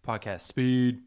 Podcast speed.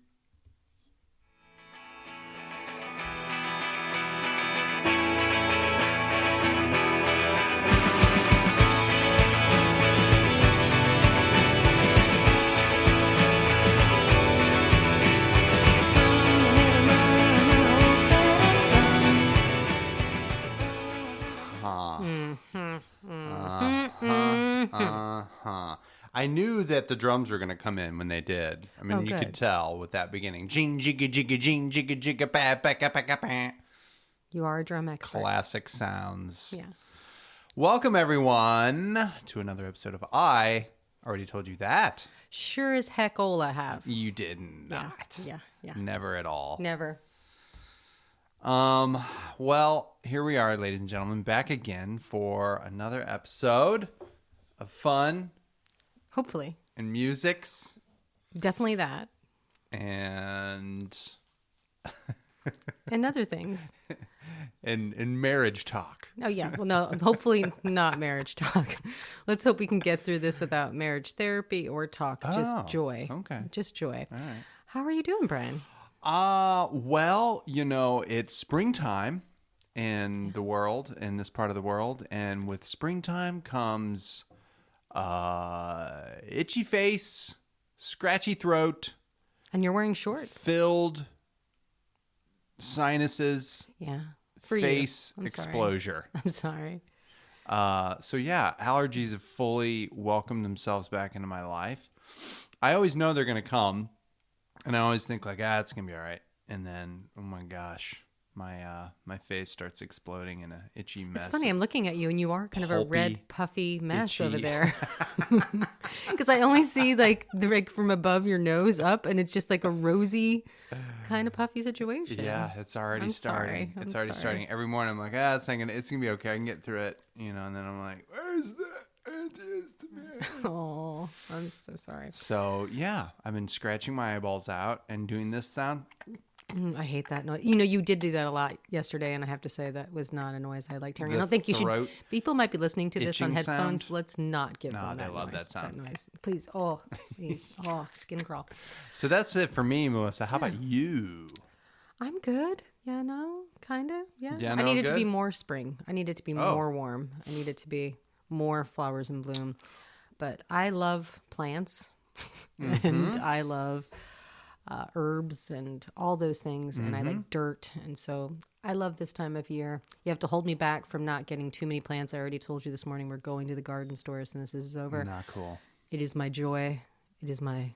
I knew that the drums were going to come in when they did. I mean, you could tell with that beginning. Jing, jigga, jigga, jing, jigga, jigga, ba, ba, ba, ba, ba. You are a drum expert. Classic sounds. Yeah. Welcome, everyone, to another episode of I Already Told You That. Sure as heck Ola have. You did not. Yeah. Never at all. Never. Well, here we are, ladies and gentlemen, back again for another episode of fun. Hopefully. And musics. Definitely that. And other things. and marriage talk. Oh, yeah. Well, no, hopefully not marriage talk. Let's hope we can get through this without marriage therapy or talk. Just joy. Okay. Just joy. All right. How are you doing, Bryan? Well, it's springtime in the world, in this part of the world. And with springtime comes itchy face, scratchy throat. And you're wearing shorts. Filled sinuses. Yeah. Face exposure. I'm sorry. So yeah, allergies have fully welcomed themselves back into my life. I always know they're going to come. And I always think like, it's going to be all right. And then, oh my gosh, my face starts exploding in a itchy mess. It's funny. I'm looking at you and you are kind of a red, puffy mess itchy. over there. Because I only see like from above your nose up and it's just like a rosy kind of puffy situation. Yeah, it's already starting. It's already starting. Every morning I'm like, it's going to be okay. I can get through it. And then I'm like, where's the antihistamine? Oh, I'm so sorry. So yeah, I've been scratching my eyeballs out and doing this sound. I hate that noise. You did do that a lot yesterday, and I have to say that was not a noise I liked hearing. I don't think you should. People might be listening to this on headphones. Sound? Let's not give them that they love noise. that sound. That noise. Please. Please. Skin crawl. So that's it for me, Melissa. How about you? I'm good. Yeah, no, kind of. Yeah. Yeah, I need it to be good? more spring. I need it to be more warm. I need it to be more flowers in bloom. But I love plants, and I love herbs and all those things, and I like dirt, and so I love this time of year. You have to hold me back from not getting too many plants. I already told you this morning we're going to the garden store as soon as this is over. Not cool. It is my joy. It is my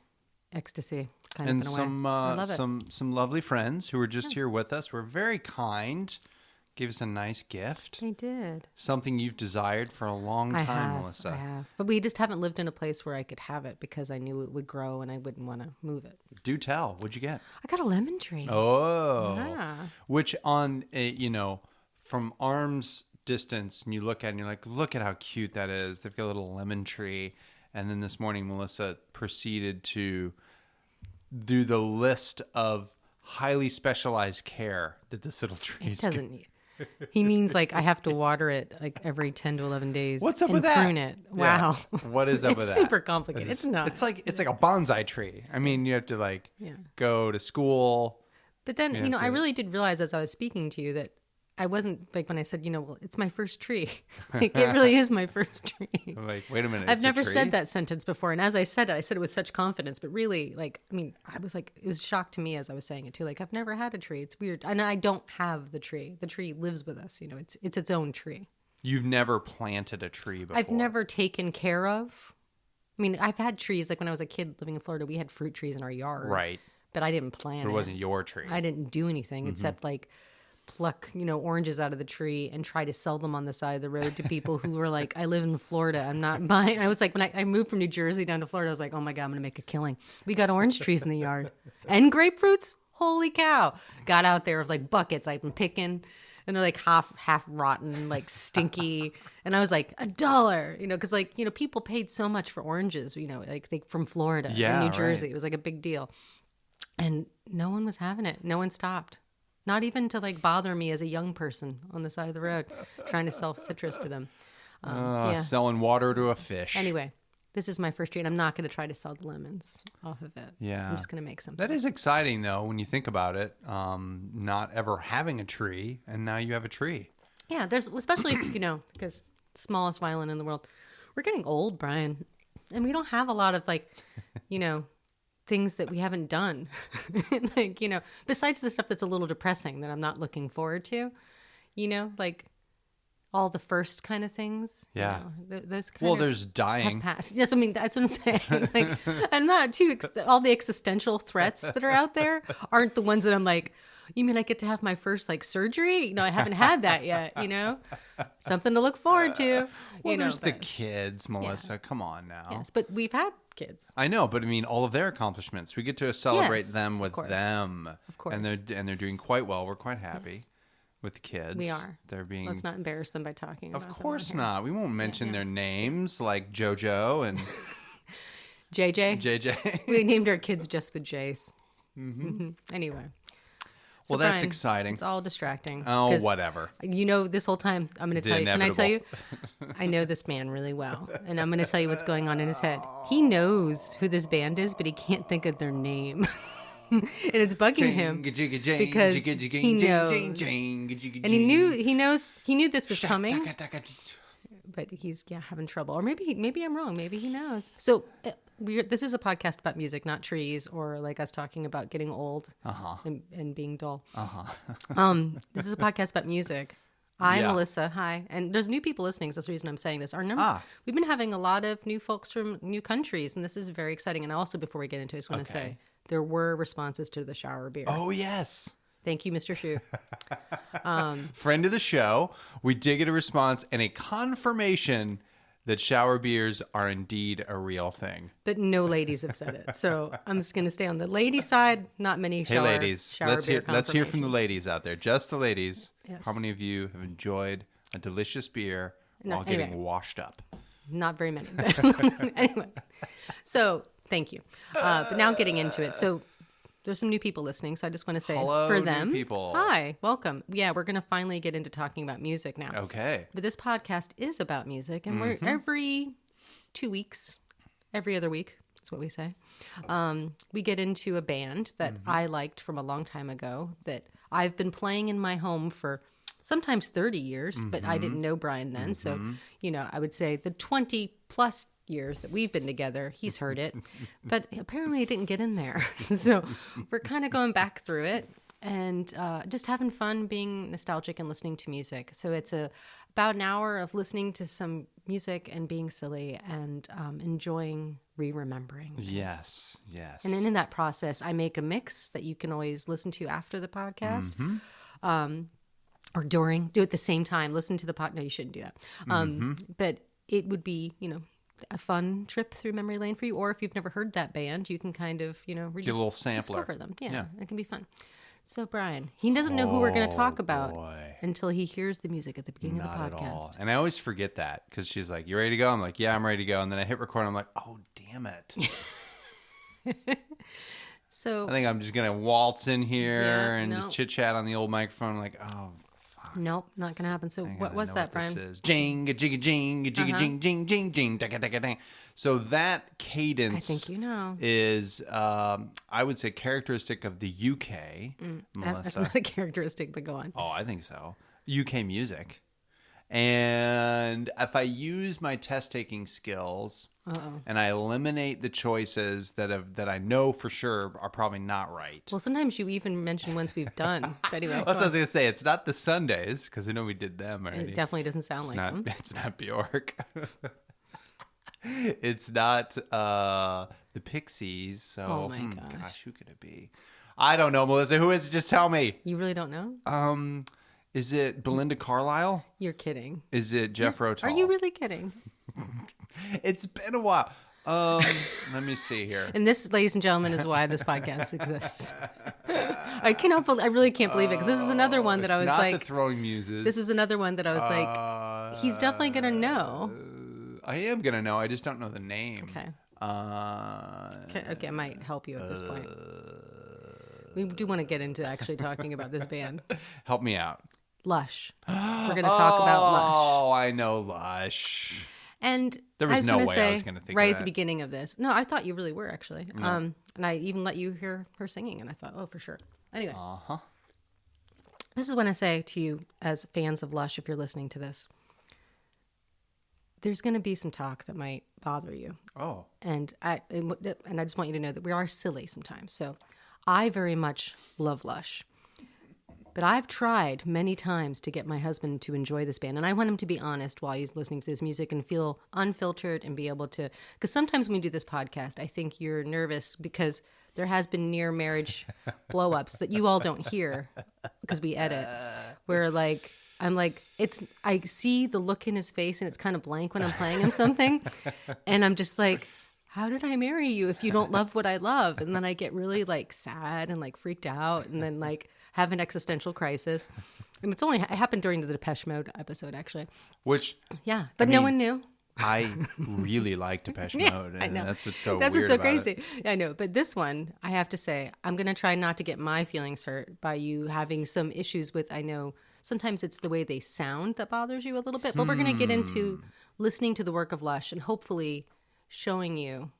ecstasy. Kind and of in a way. I love it. some lovely friends who were just here with us were very kind. Gave us a nice gift. They did. Something you've desired for a long time, Melissa. I have. But we just haven't lived in a place where I could have it because I knew it would grow and I wouldn't want to move it. Do tell. What'd you get? I got a lemon tree. Oh. Yeah. Which on, from arm's distance, and you look at it and you're like, look at how cute that is. They've got a little lemon tree. And then this morning, Melissa proceeded to do the list of highly specialized care that this little tree It doesn't need. He means like I have to water it like every 10 to 11 days. What's up and with that? Prune it. Wow. Yeah. What is up with that? It's super complicated. It's not. It's like a bonsai tree. I mean, you have to go to school. But then, I really did realize as I was speaking to you that I wasn't like when I said, well, it's my first tree. Like, it really is my first tree. I'm like, wait a minute. I've never said that sentence before. And as I said it with such confidence. But really, I was like, it was a shock to me as I was saying it too. Like, I've never had a tree. It's weird. And I don't have the tree. The tree lives with us. It's its own tree. You've never planted a tree before? I've never taken care of. I mean, I've had trees. Like when I was a kid living in Florida, we had fruit trees in our yard. Right. But I didn't plant it. But it wasn't your tree. I didn't do anything except pluck, oranges out of the tree and try to sell them on the side of the road to people who were like, I live in Florida. I'm not buying. I was like, when I moved from New Jersey down to Florida, I was like, oh my God, I'm going to make a killing. We got orange trees in the yard and grapefruits. Holy cow. Got out there with like buckets I've been picking and they're like half rotten, like stinky. And I was like, $1, because people paid so much for oranges, from Florida and New Jersey. Right. It was like a big deal. And no one was having it. No one stopped. Not even to bother me as a young person on the side of the road trying to sell citrus to them. Selling water to a fish. Anyway, this is my first tree, and I'm not going to try to sell the lemons off of it. Yeah. I'm just going to make something. That is exciting, though, when you think about it. Not ever having a tree, and now you have a tree. Yeah, there's, especially, because smallest violin in the world. We're getting old, Bryan, and we don't have a lot of, things that we haven't done. Besides the stuff that's a little depressing that I'm not looking forward to, all the first kind of things. Yeah. Those kind of there's dying. have passed. Yes, I mean, that's what I'm saying. I'm not all the existential threats that are out there aren't the ones that I'm like, you mean I get to have my first surgery? I haven't had that yet, Something to look forward to. There's the kids, Melissa. Yeah. Come on now. Yes, but we've had kids. I know, but I mean all of their accomplishments. We get to celebrate them with them. Of course. And they're doing quite well. We're quite happy with the kids. We are. They're being Let's not embarrass them by talking about them. Of course not. We won't mention their names like JoJo and JJ. We named our kids just with J's. Anyway. So well, that's Bryan, exciting. It's all distracting. Oh, whatever. This whole time, I'm going to tell you. Can I tell you? I know this man really well. And I'm going to tell you what's going on in his head. He knows who this band is, but he can't think of their name. And it's bugging him because he knows. And he knew this was coming. But he's having trouble. Or maybe I'm wrong. Maybe he knows. So this is a podcast about music, not trees or like us talking about getting old and being dull. This is a podcast about music. Melissa, hi. And there's new people listening, so that's the reason I'm saying this. We've been having a lot of new folks from new countries, and this is very exciting. And also, before we get into it, I just want to say there were responses to the shower beer. Oh, yes. Thank you, Mr. Shu. Friend of the show. We did get a response and a confirmation that shower beers are indeed a real thing. But no ladies have said it. So I'm just going to stay on the lady side. Not many shower, hey, ladies. Shower beer Let's hear from the ladies out there. Just the ladies. Yes. How many of you have enjoyed a delicious beer while getting washed up? Not very many. Anyway. So thank you. But now getting into it. So there's some new people listening, so I just want to say for them, new people. Hi, welcome. Yeah, we're going to finally get into talking about music now. Okay. But this podcast is about music, and we're every 2 weeks, every other week, that's what we say, we get into a band that I liked from a long time ago that I've been playing in my home for sometimes 30 years, but I didn't know Bryan then. So, I would say the 20 plus years that we've been together, he's heard it, but apparently it didn't get in there. So we're kind of going back through it and just having fun being nostalgic and listening to music. So it's about an hour of listening to some music and being silly and enjoying re-remembering things. Yes. And then in that process, I make a mix that you can always listen to after the podcast. Or during, do it at the same time, listen to the podcast. No, you shouldn't do that. But it would be, a fun trip through memory lane for you. Or if you've never heard that band, you can kind of, get a little sampler. Discover them. Yeah, it can be fun. So Bryan, he doesn't know who we're going to talk about until he hears the music at the beginning of the podcast. Not at all. And I always forget that because she's like, "You ready to go?" I'm like, "Yeah, I'm ready to go." And then I hit record. And I'm like, "Oh, damn it." So I think I'm just going to waltz in here and just chit chat on the old microphone. I'm like, oh, fuck. Nope, not going to happen. So what was that, Bryan? This is jing, jing, jing, jing, jing, jing, jing, jing, ding, ding, ding. So that cadence, I think is I would say characteristic of the UK. Melissa. That's not a characteristic, but go on. Oh, I think so. UK music. And if I use my test-taking skills and I eliminate the choices that I know for sure are probably not right. Well, sometimes you even mention ones we've done. But anyway, that's what I was going to say. It's not the Sundays, because I know we did them already. It definitely doesn't sound like them. It's not Bjork. It's not the Pixies. So, oh my gosh, who could it be? I don't know, Melissa. Who is it? Just tell me. You really don't know? Is it Belinda Carlisle? You're kidding. Is it Jeff Rotal? Are you really kidding? It's been a while. Let me see here. And this, ladies and gentlemen, is why this podcast exists. I really can't believe it, because this is another one that I was like, not the Throwing Muses. This is another one that I was like, he's definitely gonna know. I am gonna know. I just don't know the name. Okay. Okay, I might help you at this point. We do want to get into actually talking about this band. Help me out. Lush. We're going to talk about Lush. Oh, I know Lush. And There was no gonna way I was gonna think of right at that. the beginning of this. No, I thought you really were actually. And I even let you hear her singing, and I thought, oh, for sure. Anyway, this is when I say to you, as fans of Lush, if you're listening to this, there's going to be some talk that might bother you. Oh. And I just want you to know that we are silly sometimes. So I very much love Lush. But I've tried many times to get my husband to enjoy this band. And I want him to be honest while he's listening to this music and feel unfiltered and be able to... Because sometimes when we do this podcast, I think you're nervous because there has been near marriage blow-ups that you all don't hear because we edit. Where like... I see the look in his face and it's kind of blank when I'm playing him something. And I'm just like, how did I marry you if you don't love what I love? And then I get really like sad and like freaked out and then like have an existential crisis. And it happened during the Depeche Mode episode, actually. Which, yeah, but no one knew. I really like Depeche Mode. And I know. That's what's so That's weird what's so about crazy. it. I know. But this one, I have to say, I'm going to try not to get my feelings hurt by you having some issues with, I know, sometimes it's the way they sound that bothers you a little bit. But we're going to get into listening to the work of Lush and hopefully showing you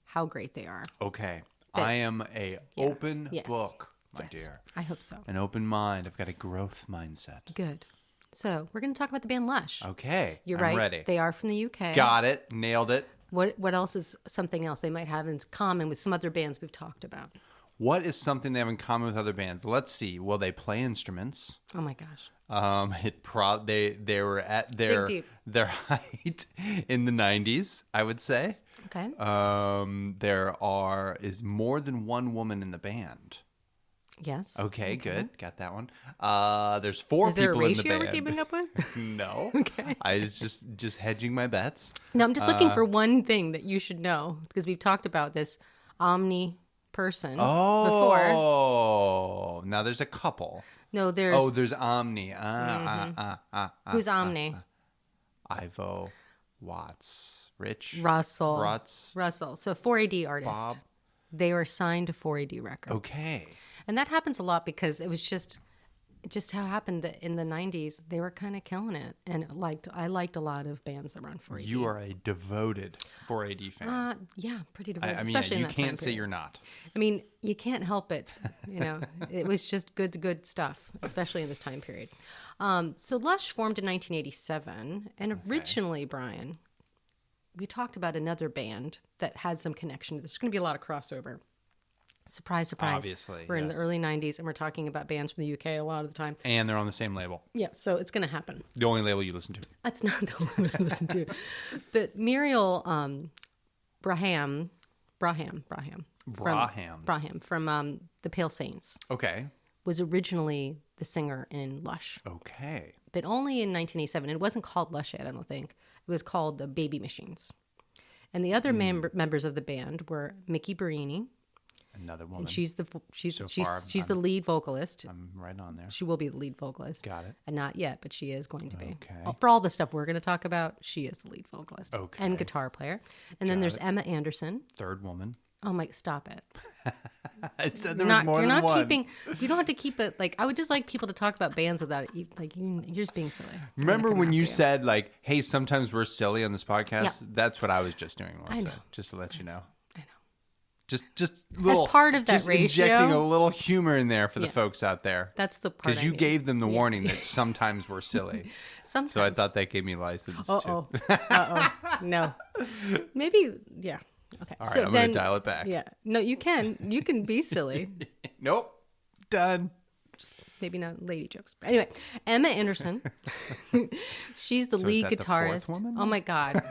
how great they are. Okay. I am a open book, my dear. I hope so. An open mind. I've got a growth mindset. Good. So we're going to talk about the band Lush. Okay. You're I'm right. ready. They are from the UK. Got it. Nailed it. What else is something else they might have in common with some other bands we've talked about? What is something they have in common with other bands? Let's see. Well, they play instruments. Oh my gosh. They were at their height in the 90s, I would say. Okay. There is more than one woman in the band. Yes. Okay, good. Got that one. There's four Is there a people in the ratio band. we're keeping up with? No. Okay. I was just hedging my bets. No, I'm just looking for one thing that you should know because we've talked about this omni person before. Oh, now there's a couple. No, there's... there's Omni. Who's Omni? Ivo, Watts, Rich, Russell. Russell. So 4AD artist. Bob. They were signed to 4AD Records. Okay. And that happens a lot because it was just how it happened that in the 90s, they were kind of killing it. And I liked a lot of bands that were on 4AD. You are a devoted 4AD fan. Yeah, pretty devoted. I mean, especially in you that can't time say period. you're not. I mean, you can't help it. You know, it was just good stuff, especially in this time period. So Lush formed in 1987. And originally, Bryan, we talked about another band that had some connection to this. There's going to be a lot of crossover. Surprise, surprise. Obviously, we're in the early 90s and we're talking about bands from the UK a lot of the time. And they're on the same label. Yeah, so it's going to happen. The only label you listen to. That's not the one I listen to. But Muriel Braham from the Pale Saints Okay. was originally the singer in Lush. Okay. But only in 1987. It wasn't called Lush yet, I don't think. It was called the Baby Machines. And the other members of the band were Mickey Barini. Another woman. And she's the lead vocalist. I'm right on there. She will be the lead vocalist. Got it. And not yet, but she is going to be. Okay. For all the stuff we're going to talk about, she is the lead vocalist. Okay. And guitar player. And then there's Emma Anderson. Third woman. Oh my, stop it. I said there was more than one. You don't have to keep it, like, I would just like people to talk about bands without it. You're just being silly. Remember when you said, like, hey, sometimes we're silly on this podcast? Yeah. That's what I was just doing, Melissa. I know. Just to let you know. I know. Just little, as part of that just ratio, injecting a little humor in there for the folks out there. That's the part. Because you gave them the warning that sometimes we're silly. Sometimes. So I thought that gave me license to. No. Maybe, yeah. Okay. All right, I'm going to dial it back. Yeah. No, you can. You can be silly. Nope. Done. Just maybe not lady jokes. But anyway, Emma Anderson. She's the lead guitarist. The fourth woman? Oh my God.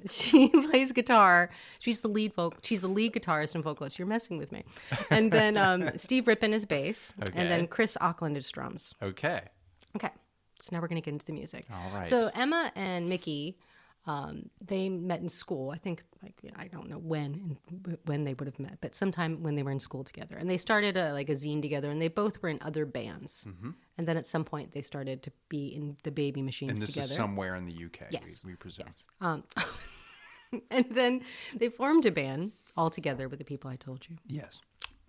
She plays guitar. She's the lead guitarist and vocalist. You're messing with me. And then Steve Rippin is bass. Okay. And then Chris Auckland is drums. Okay. Okay. So now we're going to get into the music. All right. So Emma and Mickey, they met in school. I think, I don't know when they would have met, but sometime when they were in school together. And they started a zine together, and they both were in other bands. Mm-hmm. And then at some point, they started to be in the Baby Machines together. And this is somewhere in the UK, yes. we presume. Yes. And then they formed a band all together with the people I told you. Yes.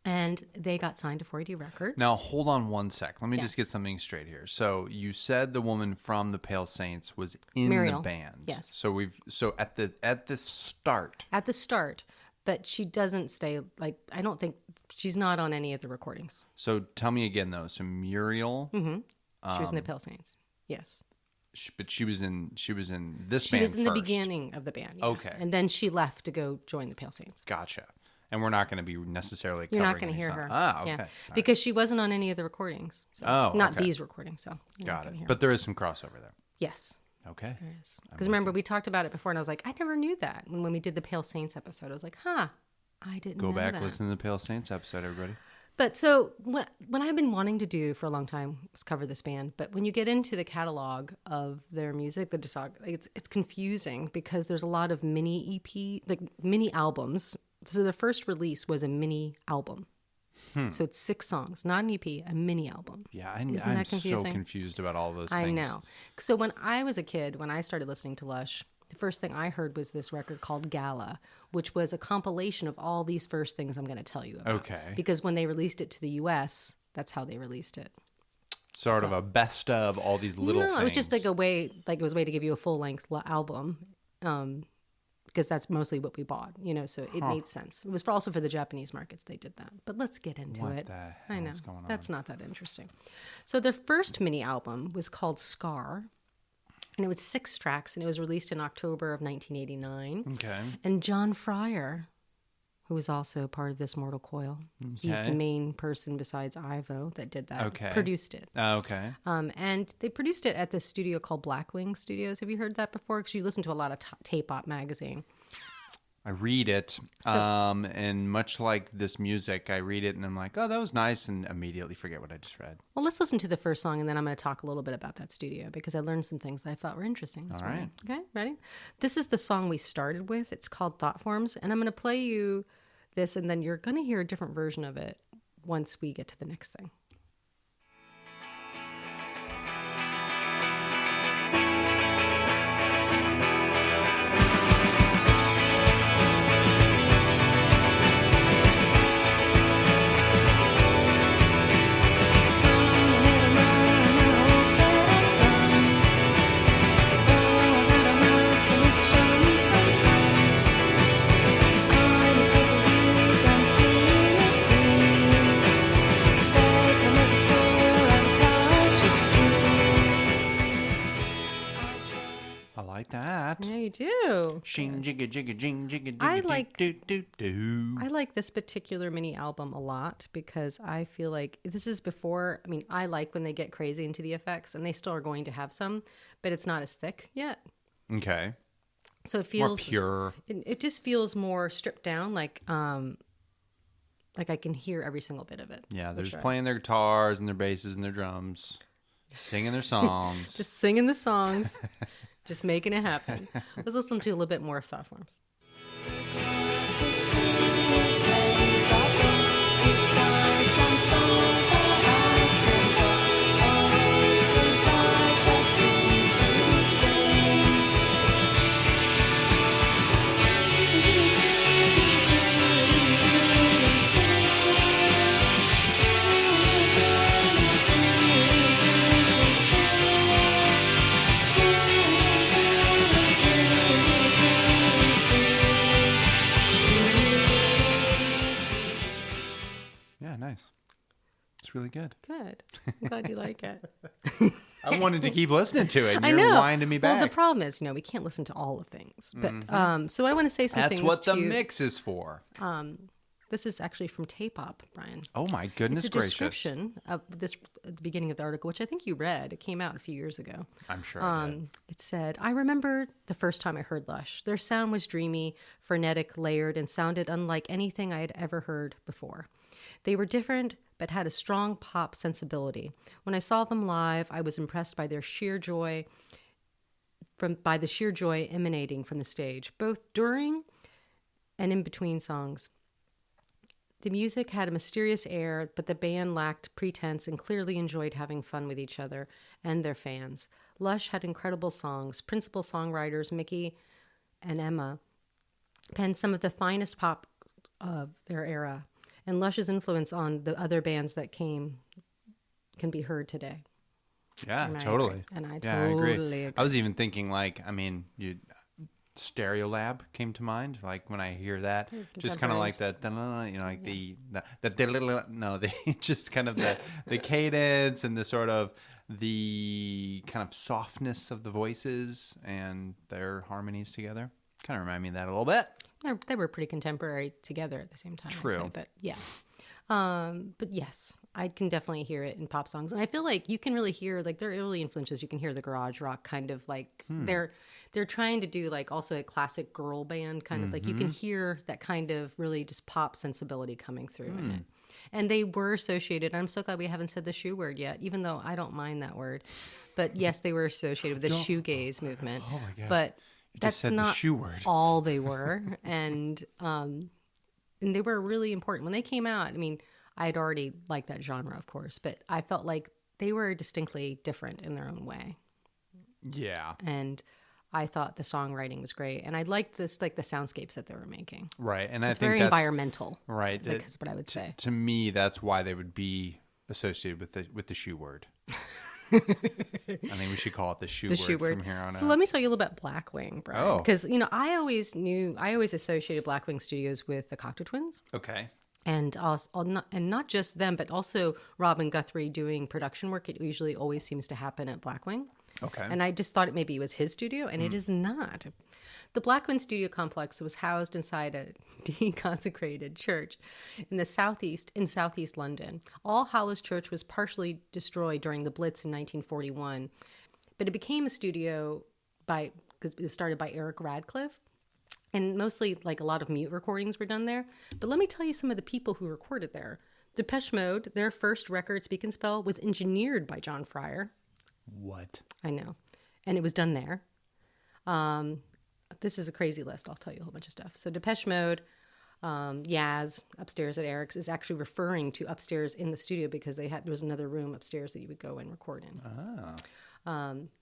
And they got signed to 4AD Records. Now, hold on one sec. Let me just Yes. get something straight here. So you said the woman from the Pale Saints was in Muriel. the band. Yes. So at the start. At the start, but she doesn't stay, like, I don't think, she's not on any of the recordings. So tell me again though. So Muriel, She was in the Pale Saints. Yes. but she was in this She band was in the first. beginning of the band. Yeah. Okay. And then she left to go join the Pale Saints. Gotcha. And we're not going to be necessarily You're covering not going to any hear song. her. Ah, okay. Yeah. All right. Because she wasn't on any of the recordings. So. Oh, Not okay. these recordings. So you're not Got gonna it. hear But there is some crossover there. yes. Okay. There is. Because remember, we talked about it before, and I was like, I never knew that. When we did the Pale Saints episode, I was like, I didn't know Go back, that. listen to the Pale Saints episode, everybody. But so what I've been wanting to do for a long time was cover this band. But when you get into the catalog of their music, it's confusing because there's a lot of mini EP, like mini albums. So their first release was a mini album. So it's 6 songs, not an EP, a mini album. Yeah, Isn't I'm that so confusing? confused about all those I things. know. So when I was a kid, when I started listening to Lush, the first thing I heard was this record called Gala, which was a compilation of all these first things I'm going to tell you about. Okay. Because when they released it to the U.S., that's how they released it. Sort of a best of all these little things. It was just like it was a way to give you a full-length album, because that's mostly what we bought, so it made sense. It was also for the Japanese markets they did that. But let's get into What it. the hell I know. is going on? That's not that interesting. So their first mini album was called Scar, and it was 6 tracks, and it was released in October of 1989. Okay. And John Fryer, who was also part of This Mortal Coil, he's Okay. the main person besides Ivo that did that, Okay. produced it. Okay. And they produced it at this studio called Blackwing Studios. Have you heard that before? Because you listen to a lot of Tape-Op magazine. I read it, and much like this music, I read it and I'm like, oh, that was nice, and immediately forget what I just read. Well, let's listen to the first song, and then I'm going to talk a little bit about that studio because I learned some things that I thought were interesting this All morning. Okay, ready? This is the song we started with. It's called Thought Forms, and I'm going to play you this, and then you're going to hear a different version of it once we get to the next thing. I like that. Yeah, you do. Shing jigga jigga jing jigga I jigga like- do do do. I like this particular mini album a lot because I feel like this is before. I mean, I like when they get crazy into the effects, and they still are going to have some, but it's not as thick yet. Okay. So it More feels pure. It just feels more stripped down, like I can hear every single bit of it. Yeah, they're Which just I- playing their guitars and their basses and their drums, singing their songs. just singing the songs, just making it happen. Let's listen to a little bit more of Thought Forms. Yeah, nice. It's really good. Good. I'm glad you like it. I wanted to keep listening to it, and I you're know. winding me back. Well, the problem is, we can't listen to all of things. But so I want to say some That's things what the to you. mix is for. This is actually from Tape-Op, Brian. Oh my goodness It's a gracious! description of this at the beginning of the article, which I think you read. It came out a few years ago. I'm sure I did. It said, I remember the first time I heard Lush. Their sound was dreamy, frenetic, layered, and sounded unlike anything I had ever heard before. They were different, but had a strong pop sensibility. When I saw them live, I was impressed by their sheer joy, by the sheer joy emanating from the stage, both during and in between songs. The music had a mysterious air, but the band lacked pretense and clearly enjoyed having fun with each other and their fans. Lush had incredible songs. Principal songwriters Mickey and Emma penned some of the finest pop of their era, And Lush's influence on the other bands that came can be heard today. Yeah, And totally. I Yeah, I agree. agree. I was even thinking like, I mean, Stereolab came to mind. Like when I hear that, just kind of like that, you know, like the just kind of the cadence and the sort of the kind of softness of the voices and their harmonies together. Kind of remind me of that a little bit. They were pretty contemporary together at the same time. True. I'd say, but yeah. But yes, I can definitely hear it in pop songs. And I feel like you can really hear, like, their early influences. You can hear the garage rock kind of like they're trying to do like also a classic girl band kind of like you can hear that kind of really just pop sensibility coming through in it. And they were associated. I'm so glad we haven't said the shoe word yet, even though I don't mind that word. But yes, they were associated with the shoegaze movement. Oh my God. But You that's just said not the shoe word. all they were. And they were really important. When they came out, I mean, I had already liked that genre, of course, but I felt like they were distinctly different in their own way. Yeah. And I thought the songwriting was great. And I liked this, like the soundscapes that they were making. Right. And It's I think very that's environmental. right. That's what I would say. To me, that's why they would be associated with the shoe word. I think we should call it the shoe word from here on So out. let me tell you a little about Blackwing, Brian. Oh. Because, you know, I always associated Blackwing Studios with the Cocteau Twins. Okay. And also, not just them, but also Robin Guthrie doing production work. It usually always seems to happen at Blackwing. Okay. And I just thought it was his studio, and it is not. The Blackwing Studio Complex was housed inside a deconsecrated church in southeast London. All Hallows Church was partially destroyed during the Blitz in 1941, but it became a studio because it was started by Eric Radcliffe. And mostly, like, a lot of mute recordings were done there. But let me tell you some of the people who recorded there. Depeche Mode, their first record, Speak and Spell, was engineered by John Fryer. What? I know. And it was done there. This is a crazy list. I'll tell you a whole bunch of stuff. So Depeche Mode, Yaz, upstairs at Eric's, is actually referring to upstairs in the studio because there was another room upstairs that you would go and record in. Ah.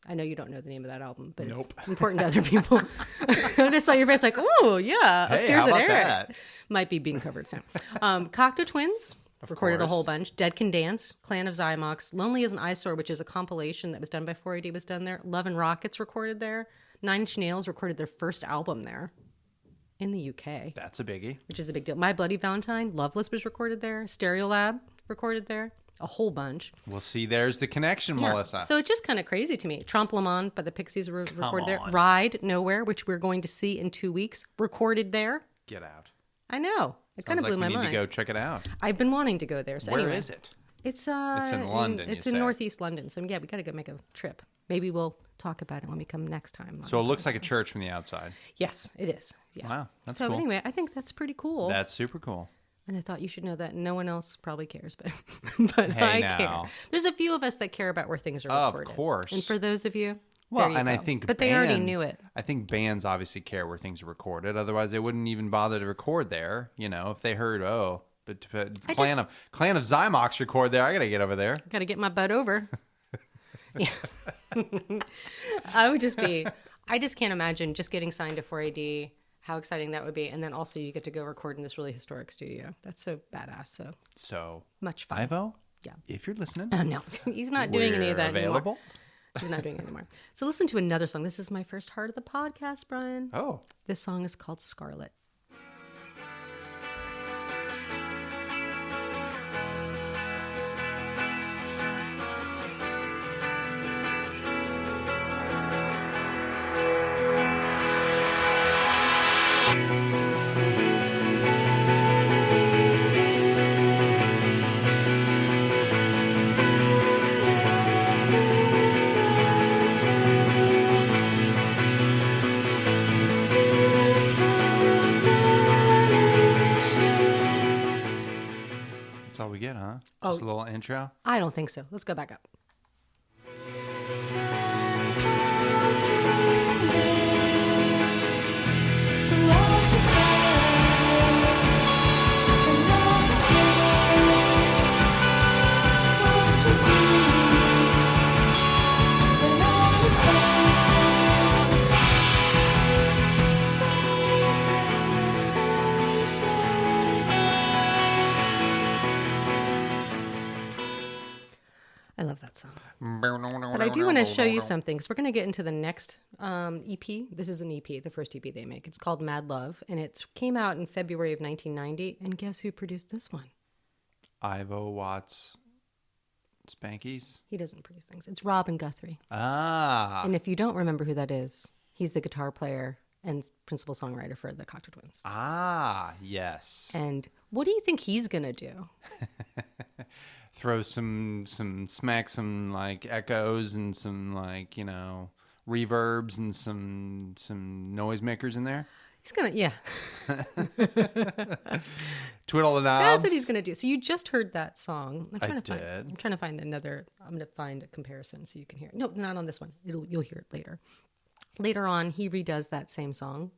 I know you don't know the name of that album, but Nope. it's important to other people. I just saw your face like, oh, yeah, upstairs how at about Eric's. that? Might be being covered soon. Cocteau Twins recorded a course. whole bunch. Dead Can Dance, Clan of Zymox, Lonely as an Eyesore, which is a compilation that was done by 4AD, was done there. Love and Rockets recorded there. Nine Inch Nails recorded their first album there in the UK, That's a biggie. which is a big deal. My Bloody Valentine, Loveless was recorded there. Stereolab recorded there. A whole bunch. Well, see, there's the connection, Melissa. So it's just kind of crazy to me. Trompe Le Monde by the Pixies were recorded there. on. Ride Nowhere, which we're going to see in 2 weeks, recorded there. Get out. I know. It kind of blew my we need mind. to go check it out. I've been wanting to go there. So Where anyway, is it? It's in London, It's you in say? northeast London. So yeah, we got to go make a trip. Maybe we'll talk about it when we come next time. So it looks like a church from the outside. Yes, it is. Yeah. Wow, that's so cool. anyway, I think that's pretty cool. That's super cool. And I thought you should know that. No one else probably cares, but Hey, I now. care. There's a few of us that care about where things are Of recorded. course. And for those of you, Well, there you and I go. think but they already knew it. I think bands obviously care where things are recorded. Otherwise, they wouldn't even bother to record there. You know, if they heard, but Clan of Zymox record there, I got to get over there. Got to get my butt over. Yeah. I just can't imagine just getting signed to 4AD, how exciting that would be. And then also you get to go record in this really historic studio. That's so badass. So much fun. Ivo, Yeah. if you're listening, Oh, no, he's not doing any of we're that available. anymore. He's not doing it anymore. So listen to another song. This is my first heart of the podcast, Brian. Oh, This song is called Scarlet. that's all we get, huh? Just a little intro. I don't think so. Let's go back up. I love that song. But I do want to show you something, because we're going to get into the next EP. This is an EP, the first EP they make. It's called Mad Love, and it came out in February of 1990. And guess who produced this one? Ivo Watts Spankies? He doesn't produce things. It's Robin Guthrie. Ah. And if you don't remember who that is, he's the guitar player and principal songwriter for the Cocteau Twins. Ah, yes. And what do you think he's going to do? Throw some smack some like echoes and some like, you know, reverbs and some noisemakers in there. He's gonna, yeah. Twiddle the knobs. That's what he's gonna do. So you just heard that song. I'm trying to find another. I'm gonna find a comparison so you can hear it. No, not on this one. You'll hear it later. Later on, he redoes that same song.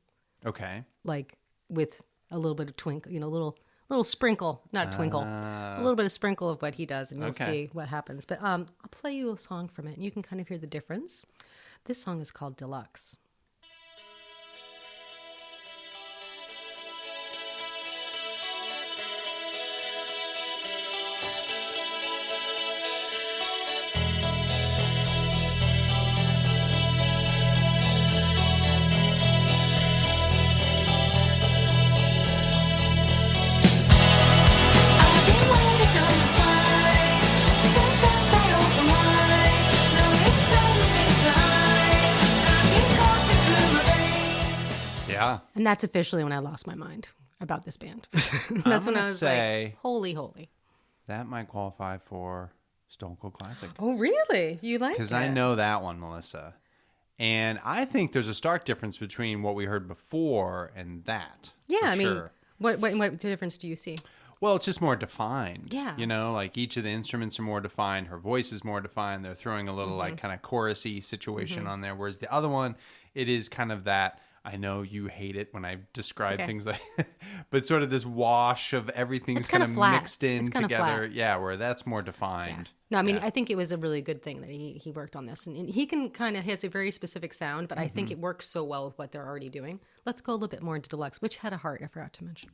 Okay. Like with a little bit of twinkle, you know, little sprinkle, not twinkle, a little bit of sprinkle of what he does, and you'll see what happens. But I'll play you a song from it, and you can kind of hear the difference. This song is called Deluxe. Yeah. And that's officially when I lost my mind about this band. That's when I was like, holy. That might qualify for Stone Cold Classic. Oh, really? You like it? Because I know that one, Melissa. And I think there's a stark difference between what we heard before and that. Yeah, I mean, sure. What difference do you see? Well, it's just more defined. Yeah. You know, like each of the instruments are more defined. Her voice is more defined. They're throwing a little like kind of chorusy situation on there. Whereas the other one, it is kind of that. I know you hate it when I describe things like, but sort of this wash of everything's kind of mixed in together. Yeah, where that's more defined. Yeah. No, I mean, I think it was a really good thing that he worked on this. And he can kind of has a very specific sound, but I think it works so well with what they're already doing. Let's go a little bit more into Deluxe, which had a heart I forgot to mention.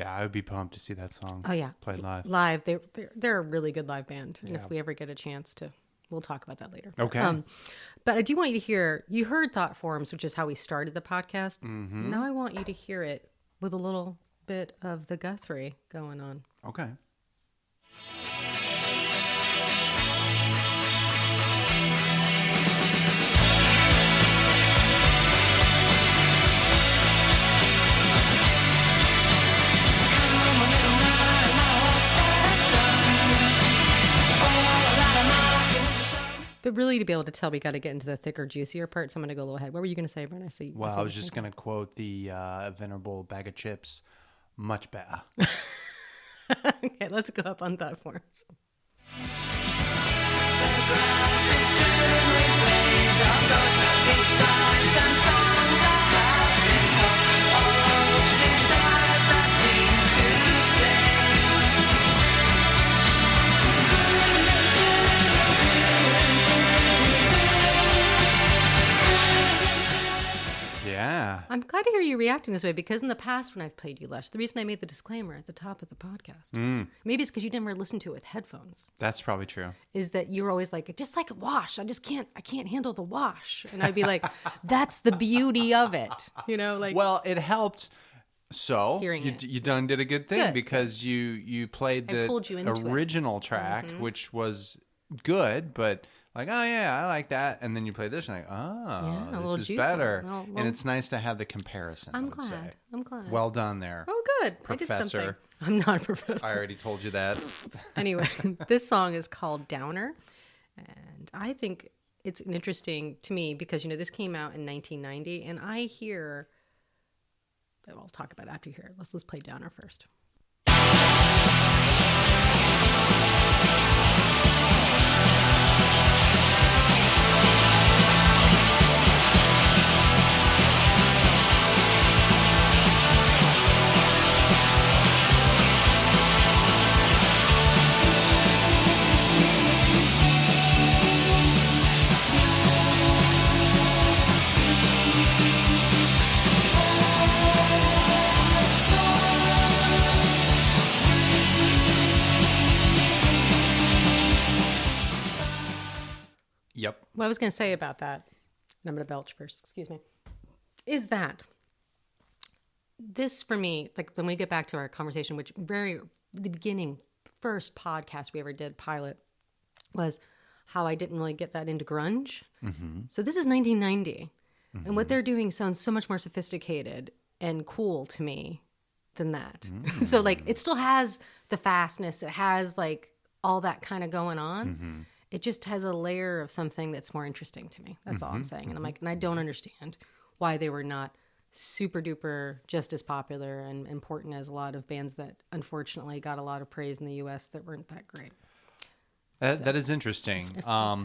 I would be pumped to see that song. Oh yeah, played live. Live, they're a really good live band, and if we ever get a chance to, we'll talk about that later. Okay. But I do want you to hear. You heard Thought Forms, which is how we started the podcast. Mm-hmm. Now I want you to hear it with a little bit of the Guthrie going on. Okay. But really, to be able to tell, we got to get into the thicker, juicier part. So I'm going to go a little ahead. What were you going to say, Bryan? I was just going to quote the venerable bag of chips. Much better. Okay, let's go up on Thought Forms. Yeah. I'm glad to hear you reacting this way, because in the past when I've played you Lush, the reason I made the disclaimer at the top of the podcast, maybe it's because you never listened to it with headphones. That's probably true. Is that you were always like, just like a wash. I can't handle the wash. And I'd be like, that's the beauty of it. You know, like. Well, it helped. So you done did a good thing because you played the original track, which was good, but like, oh yeah, I like that, and then you play this, and like, oh, this is better, and it's nice to have the comparison. I'm glad. Well done there. Oh, good, Professor. I did something. I'm not a professor. I already told you that. Anyway, this song is called Downer, and I think it's interesting to me because this came out in 1990, and I hear. I'll talk about it after you hear it. Let's play Downer first. what I was going to say about that, and I'm going to belch first, excuse me, is that this for me, like when we get back to our conversation, which the beginning, first podcast we ever did, pilot, was how I didn't really get that into grunge. Mm-hmm. So this is 1990. Mm-hmm. And what they're doing sounds so much more sophisticated and cool to me than that. Mm-hmm. So like it still has the fastness. It has like all that kind of going on. Mm-hmm. It just has a layer of something that's more interesting to me. That's all I'm saying. And I'm like, and I don't understand why they were not super duper just as popular and important as a lot of bands that unfortunately got a lot of praise in the US that weren't that great. That is interesting. I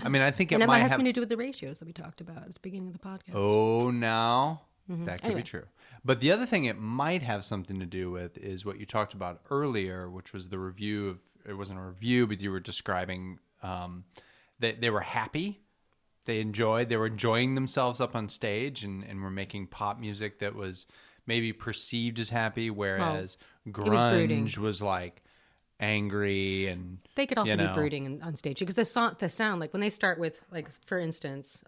mean, I think it might might have have something to do with the ratios that we talked about at the beginning of the podcast. Oh, now that could be true. But the other thing it might have something to do with is what you talked about earlier, which was the review of, it wasn't a review, but you were describing that they were happy. They were enjoying themselves up on stage and were making pop music that was maybe perceived as happy, whereas grunge was like angry and they could also be brooding on stage because the sound, like when they start with, like, for instance,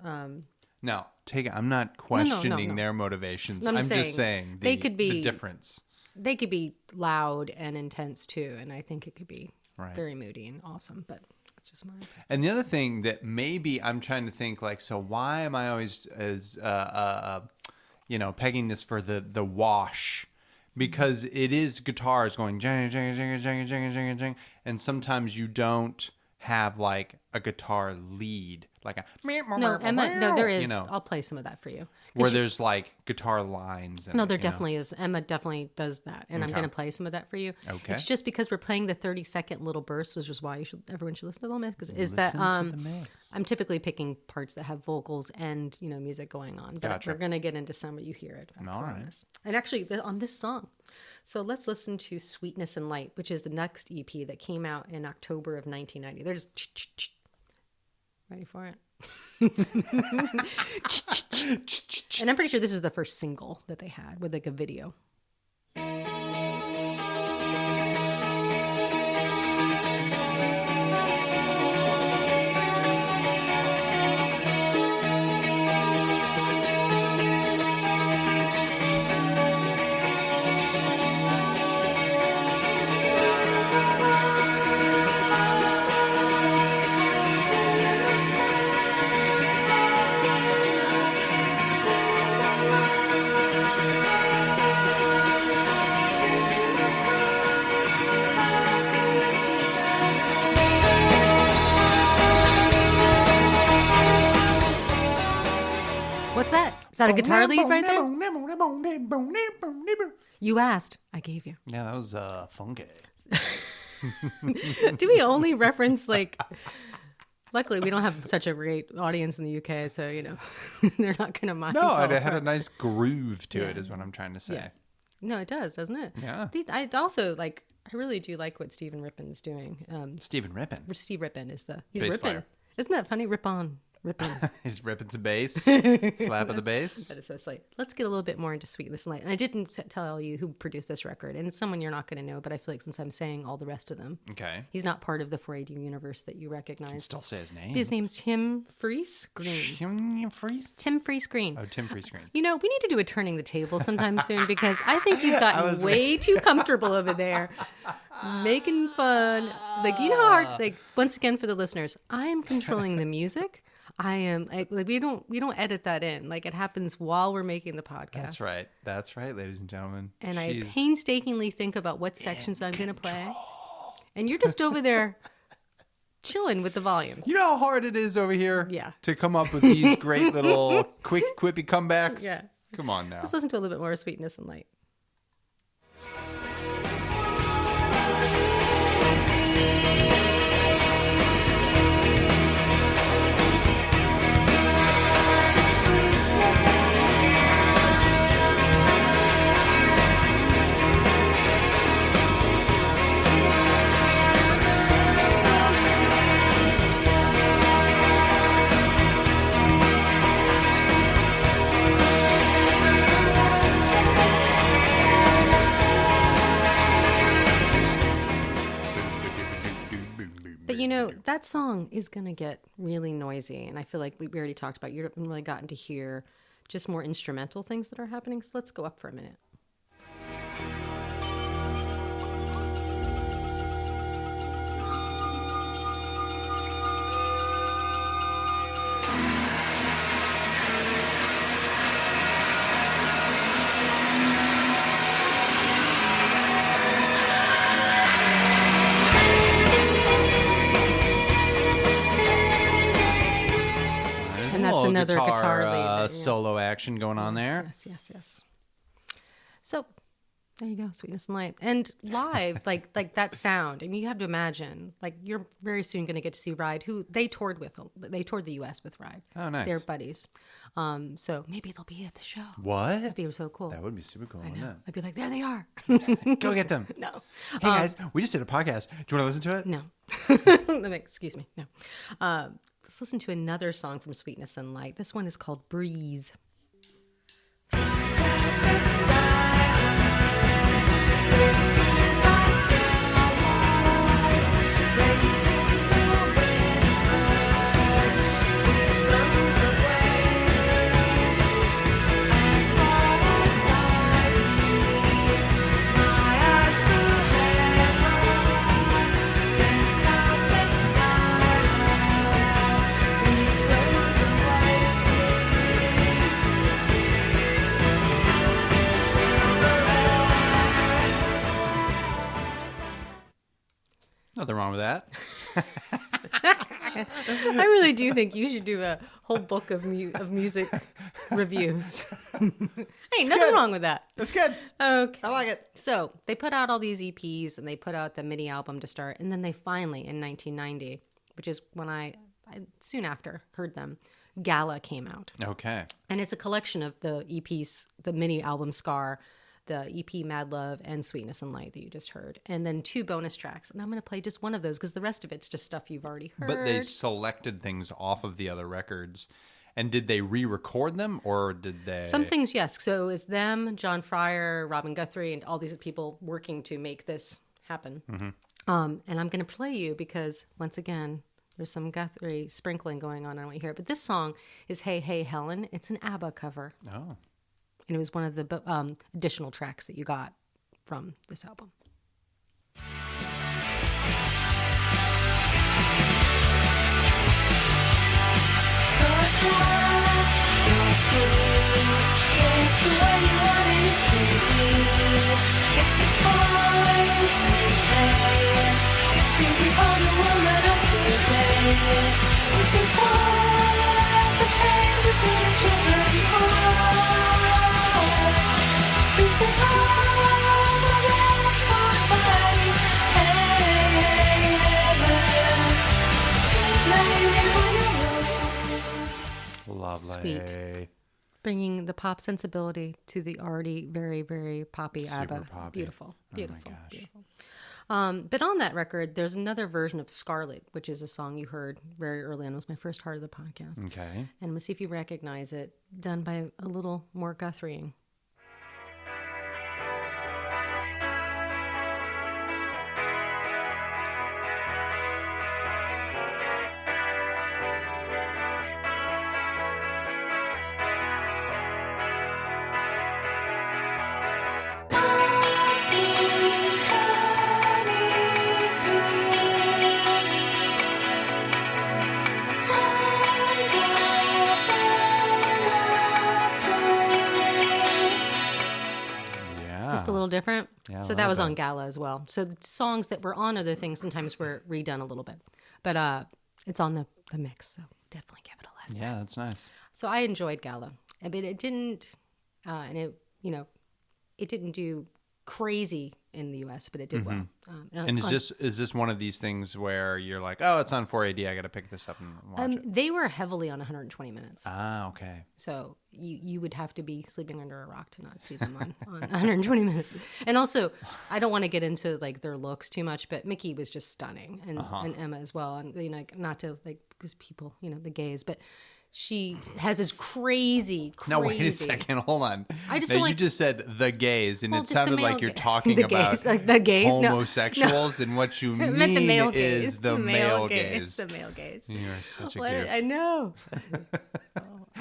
no, I'm not questioning their motivations. I'm just saying they could be the difference. They could be loud and intense too, and I think it could be very moody and awesome, but that's just mine. And the other thing that maybe I'm trying to think, like, so why am I always as pegging this for the wash? Because it is guitars going jang, jang, jang, jang, jang, jang, jang, and sometimes you don't have like a guitar lead, like a Emma. There is. I'll play some of that for you. Where there's like guitar lines. There definitely is. Emma definitely does that, and I'm going to play some of that for you. Okay. It's just because we're playing the 30-second little bursts, which is why everyone should listen to the mix. Because I'm typically picking parts that have vocals and music going on. But we're going to get into some where you hear it. All right. And actually, on this song. So let's listen to Sweetness and Light, which is the next EP that came out in October of 1990. There's ready for it? And I'm pretty sure this is the first single that they had with like a video. What's that? Is that a guitar lead right there? You asked. I gave you. Yeah, that was funky. Do we only reference like... Luckily, we don't have such a great audience in the UK, so, they're not going to mind. No, it had a nice groove to it is what I'm trying to say. Yeah. No, it does, doesn't it? Yeah. I also, I really do like what Stephen Rippin's doing. Stephen Rippin? Steve Rippin is he's bass ripping. player. Isn't that funny? Rip on. Ripping. He's ripping some bass. Slap of the bass. That is so slight. Let's get a little bit more into Sweetness and Light. And I didn't tell you who produced this record. And it's someone you're not going to know, but I feel like since I'm saying all the rest of them. Okay. He's not part of the 4AD universe that you recognize. You can still say his name. His name's Tim Freese Green. Tim Freese? Tim Freese Green. Oh, Tim Freese Green. We need to do a turning the table sometime soon because I think you've gotten way too comfortable over there. Making fun. Like, how hard, once again for the listeners, I am controlling the music. I am like we don't edit that in. Like it happens while we're making the podcast. That's right, ladies and gentlemen. And I painstakingly think about what sections I'm going to play. And you're just over there chilling with the volumes. You know how hard it is over here Yeah. to come up with these great little quick quippy comebacks? Yeah. Come on now. Let's listen to a little bit more Sweetness and Light. that song is going to get really noisy. And I feel like we already talked about, you haven't really gotten to hear just more instrumental things that are happening. So let's go up for a minute. Another guitar lead solo action going on there. Yes. So there you go, Sweetness and Light. And live, like that sound. I mean, you have to imagine, like, you're very soon going to get to see Ride, who they toured the U.S. with Ride. Oh, nice. They're buddies. So maybe they'll be at the show. What? That'd be so cool. That would be super cool. I know. I'd be like, there they are. Go get them. No. Hey guys, we just did a podcast. Do you want to listen to it? No. Excuse me. No. Let's listen to another song from Sweetness and Light. This one is called Breeze. Nothing wrong with that. I really do think you should do a whole book of music reviews. Hey, nothing wrong with that. That's good. Okay. I like it. So they put out all these EPs and they put out the mini album to start. And then they finally, in 1990, which is when I soon after heard them, Gala came out. Okay. And it's a collection of the EPs, the mini album Scar, the EP Mad Love, and Sweetness and Light that you just heard. And then 2 bonus tracks. And I'm going to play just one of those because the rest of it's just stuff you've already heard. But they selected things off of the other records. And did they re-record them or did they... Some things, yes. So it's them, John Fryer, Robin Guthrie, and all these people working to make this happen. Mm-hmm. And I'm going to play you because, once again, there's some Guthrie sprinkling going on. I don't want to hear it. But this song is Hey, Hey, Helen. It's an ABBA cover. Oh. And it was one of the additional tracks that you got from this album. It's the way you want it to be. It's the voice saying to be all the woman of today. It's the voice that hangs us in the children home. It's the love of us for time. Hey, Lovely. Sweet. Bringing the pop sensibility to the already very, very poppy ABBA. Poppy. Beautiful. Beautiful. Oh my gosh. Beautiful. But on that record, there's another version of Scarlet, which is a song you heard very early on. It was my first part of the podcast. Okay. And we'll see if you recognize it, done by a little more Guthrieing. Just a little different. Yeah, so that was on Gala as well. So the songs that were on other things sometimes were redone a little bit. But it's on the mix, so definitely give it a listen. Yeah, that's nice. So I enjoyed Gala. But it didn't, it didn't do crazy in the U.S., but it did well. And is this one of these things where you're like, oh, it's on 4AD, I got to pick this up and watch it? They were heavily on 120 minutes. Ah, okay. So you would have to be sleeping under a rock to not see them on 120 minutes. And also, I don't want to get into like their looks too much, but Mickey was just stunning, and Emma as well. And not to like because people, the gays, but she has this crazy. No, wait a second. Hold on. I just now, don't you like- just said the gays, and Well, it just the sounded male like you're ga- talking the about gays, like the gays. No. homosexuals, and what you I meant the mean male is gays. the male It's gays. the male gays. You're such a What? goof. I know.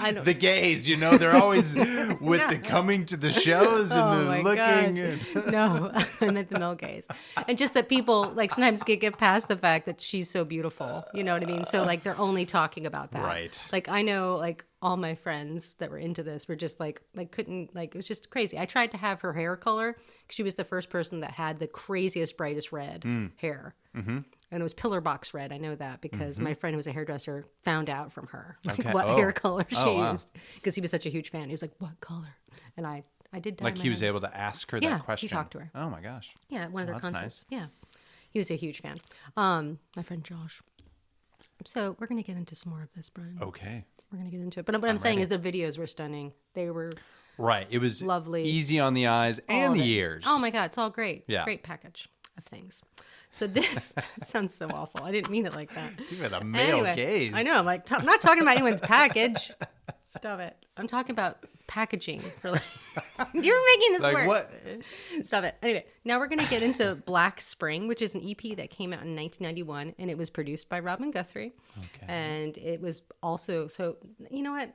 I don't. The gays, they're always with the coming to the shows and Oh the my looking. gosh. No, I meant the male gaze. And just that people like sometimes get past the fact that she's so beautiful. You know what I mean? So like they're only talking about that. Right. Like I know like all my friends that were into this were just like couldn't like it was just crazy. I tried to have her hair color because she was the first person that had the craziest brightest red hair. Mm-hmm. And it was pillar box red. I know that because my friend who was a hairdresser found out from her like, Okay. what hair color she wow. used because he was such a huge fan. He was like, "What color?" And I did dye Like my he was hairs. able to ask her Yeah, that question. he talked to her. Oh my gosh. Yeah, at one of their that's concerts. Yeah, he was a huge fan. My friend Josh. So we're gonna get into some more of this, Brian. Okay. We're gonna get into it. But what I'm saying is the videos were stunning. They were Right. It was lovely. easy on the eyes all and of the it. ears. Oh my God, it's all great. Yeah. Great package of things. So this it sounds so awful. I didn't mean it like that. Even the male gaze. I know. I'm like, I'm not talking about anyone's package. Stop it. I'm talking about packaging for like. You're making this Like worse. what? Stop it. Anyway, now we're going to get into Black Spring, which is an EP that came out in 1991, and it was produced by Robin Guthrie. Okay. And it was also so. You know what?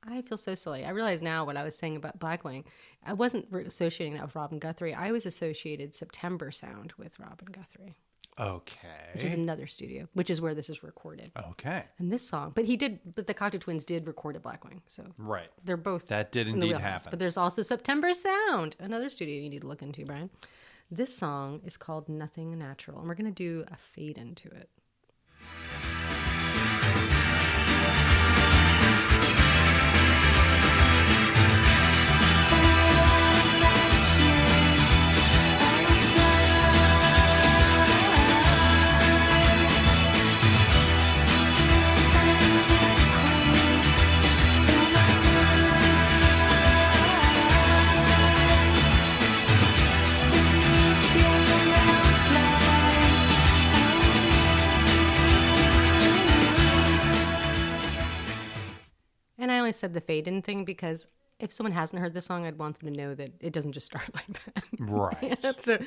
I feel so silly. I realize now what I was saying about Blackwing. I wasn't associating that with Robin Guthrie. I was associated September Sound with Robin Guthrie, Okay. which is another studio, which is where this is recorded. Okay. And this song, but the Cocteau Twins did record at Blackwing, so Right. they're both That did in the indeed wheelhouse. happen. But there's also September Sound, another studio you need to look into, Brian. This song is called Nothing Natural, and we're going to do a fade into it. And I only said the fade in thing because if someone hasn't heard the song, I'd want them to know that it doesn't just start like that. Right. So,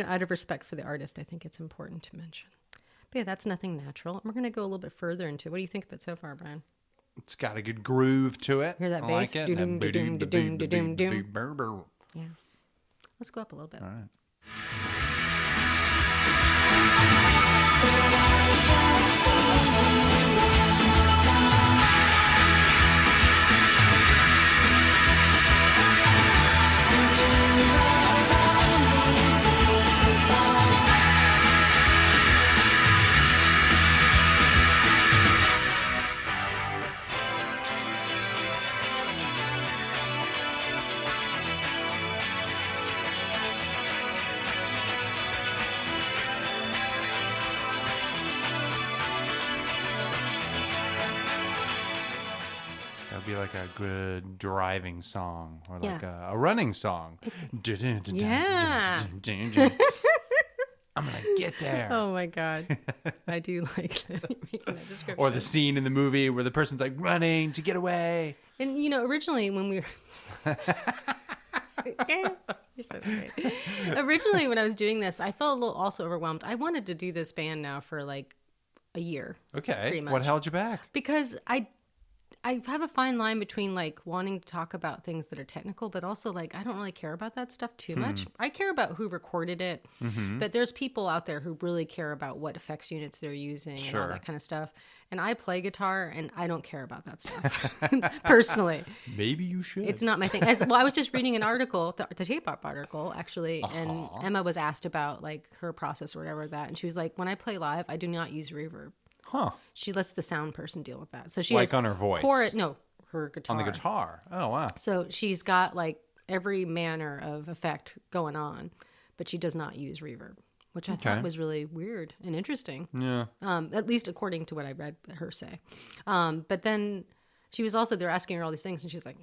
out of respect for the artist, I think it's important to mention. But yeah, that's Nothing Natural. And we're going to go a little bit further into it. What do you think of it so far, Brian? It's got a good groove to it. Hear that I bass? like it. Do-dum, do-dum, do-dum, do-dum, do-dum. Burr. Yeah. Let's go up a little bit. All right. That'd be like a good driving song or like Yeah. a running song. Yeah. I'm going to get there. Oh my God. I do like that. You're making that description. Or the scene in the movie where the person's like running to get away. And originally when we were you're so great. Originally when I was doing this, I felt a little also overwhelmed. I wanted to do this band now for like a year. Okay. Pretty much. What held you back? Because I have a fine line between like wanting to talk about things that are technical, but also like I don't really care about that stuff too much. I care about who recorded it, but there's people out there who really care about what effects units they're using and all that kind of stuff. And I play guitar, and I don't care about that stuff personally. Maybe you should. It's not my thing. I was just reading an article, the Tape Op article, actually, and Emma was asked about like her process or whatever that, and she was like, "When I play live, I do not use reverb." Huh. She lets the sound person deal with that. So she Like has on her voice? her guitar. On the guitar. Oh, wow. So she's got like every manner of effect going on, but she does not use reverb, which I thought was really weird and interesting. Yeah. At least according to what I read her say. But then she was also, they're asking her all these things, and she's like,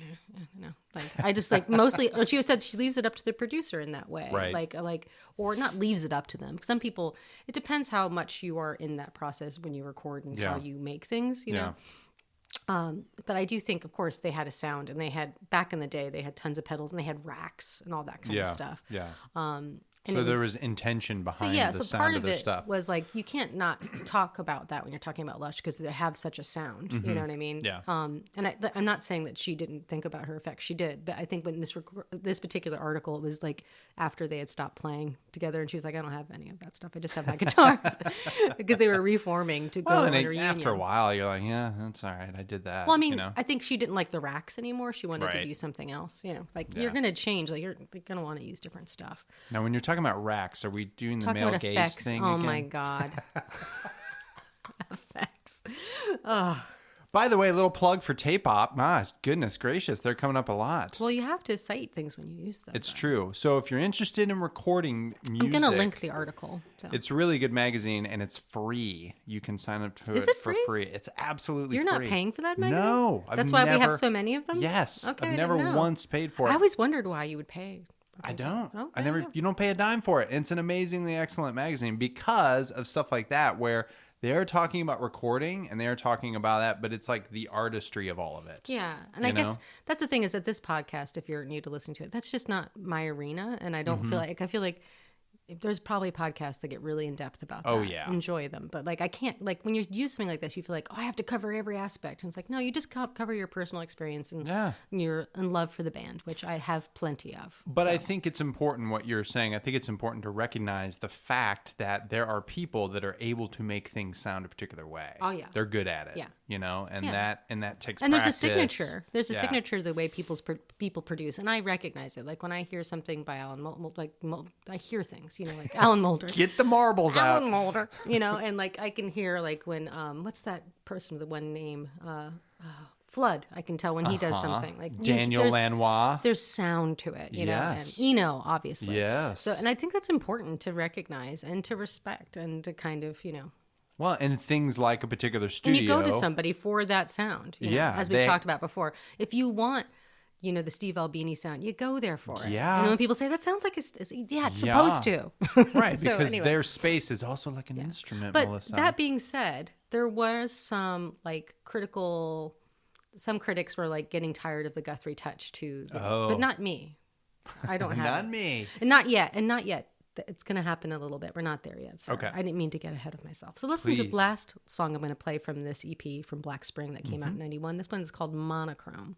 no. Like, I just like mostly, or she said she leaves it up to the producer in that way. Right. Like, or not leaves it up to them. Some people, it depends how much you are in that process when you record and how you make things, you know. But I do think, of course, they had a sound, and they had back in the day they had tons of pedals, and they had racks and all that kind of stuff. Yeah. And So it there was intention behind the so sound part of their it stuff. was like you can't not talk about that when you're talking about Lush because they have such a sound. You know what I mean? Yeah. And I'm not saying that she didn't think about her effects. She did, but I think when this particular article, it was like after they had stopped playing together, and she was like, "I don't have any of that stuff. I just have my guitars," because they were reforming to go on a reunion. After a while, you're like, "Yeah, that's all right. I did that." Well, I mean, you know? I think she didn't like the racks anymore. She wanted Right. to do something else. You know, like you're going to change. Like you're going to want to use different stuff. Now, when you're talking about racks, are we doing the Talking male about gaze effects. thing Oh again? my god, effects. By the way, a little plug for Tape-Op. Goodness gracious, they're coming up a lot. Well, you have to cite things when you use them. It's true. So if you're interested in recording music, I'm going to link the article. So. It's a really good magazine, and it's free. You can sign up to Is it it for free? free. It's absolutely You're free. not paying for that magazine? No. That's why we have so many of them? Yes. Okay, I I've didn't never know. once paid for it. I always wondered why you would pay. I don't. Oh, I there never. you go. You don't pay a dime for it. It's an amazingly excellent magazine because of stuff like that, where they're talking about recording and they're talking about that, but it's like the artistry of all of it. Yeah. And You I guess know? that's the thing is that this podcast, if you're new to listening to it, that's just not my arena. And I don't Mm-hmm. feel like there's probably podcasts that get really in depth about that. Oh, yeah. Enjoy them. But like, I can't, like when you use something like this, you feel like, oh, I have to cover every aspect. And it's like, no, you just cover your personal experience and Yeah. you're in love for the band, which I have plenty of. But So, I think it's important what you're saying. I think it's important to recognize the fact that there are people that are able to make things sound a particular way. Oh, yeah. They're good at it. Yeah. You know, and Yeah. that takes and there's practice. a signature. There's a Yeah. signature to the way people produce, and I recognize it. Like when I hear something by Alan Mulder, I hear things, you know, like Alan Mulder. Get the marbles out. Alan Mulder, you know, and like I can hear like when what's that person with the one name? Flood. I can tell when he does something like Daniel Lanois. There's sound to it, you know, Yes. and Eno obviously. Yes. So, and I think that's important to recognize and to respect and to kind of, you know. Well, and things like a particular And studio. you go to somebody for that sound, you know, Yeah, as we've they- talked about before. If you want, you know, the Steve Albini sound, you go there for it. Yeah. And then when people say that sounds like it's Yeah. supposed to. Right, So, because anyway. their space is also like an instrument, But Melissa. that being said, there was some like some critics were like getting tired of the Guthrie touch too. But not me. I don't have Not it. me. And not yet. It's going to happen a little bit. We're not there yet. Sorry. Okay. I didn't mean to get ahead of myself. So listen to Please. the last song I'm going to play from this EP from Black Spring that came out in 91. This one is called Monochrome.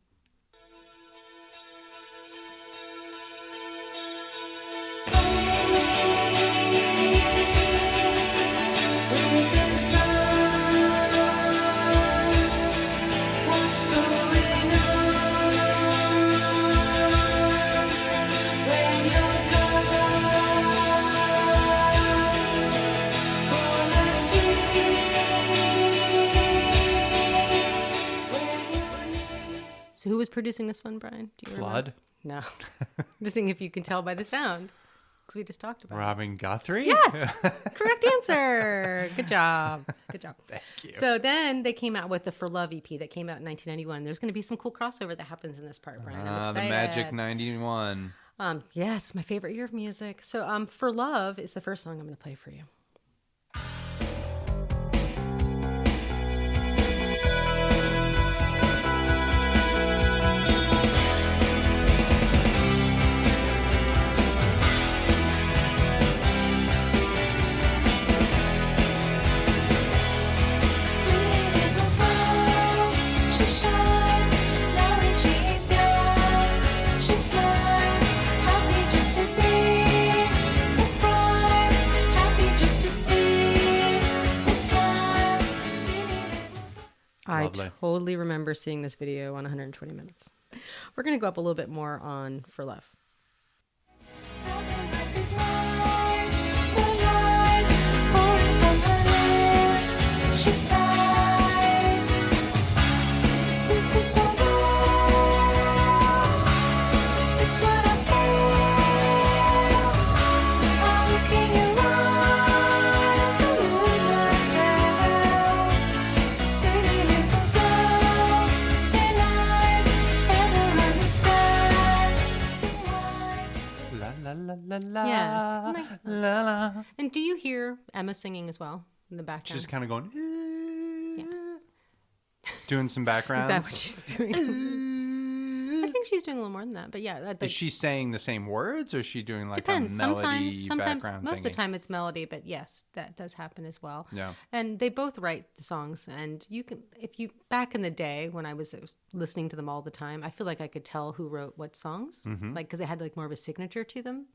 With the sun, what's going on? When you're gone, fall asleep. So who was producing this one, Brian? Do you remember? Flood? No. Just seeing if you can tell by the sound. Because we just talked about it. Robin Guthrie? Yes. Correct answer. Good job. Good job. Thank you. So then they came out with the For Love EP that came out in 1991. There's going to be some cool crossover that happens in this part, Brian. I'm The excited. Magic 91. Yes, my favorite year of music. So For Love is the first song I'm going to play for you. She shines now that she's young. She smiles, happy just to be surprised, happy just to see his smile. I Lovely. totally remember seeing this video on 120 Minutes. We're going to go up a little bit more on For Love. Doesn't recognize the lies pouring from her lips. She sighs. This is so wrong. It's what I feel. I look in your eyes and lose myself. Silly little girl denies ever understanding why. La la la la la. Yes. Nice. La la. And do you hear Emma singing as well in the background? She's just kind of going. Doing some backgrounds. Is that what she's doing? I think she's doing a little more than that, but yeah. Is she saying the same words, or is she doing like Depends. a melody Sometimes, background most of the thingy? time it's melody, but yes, that does happen as well. Yeah. And they both write the songs, and you can, if you, back in the day when I was listening to them all the time, I feel like I could tell who wrote what songs, like, because they had like more of a signature to them.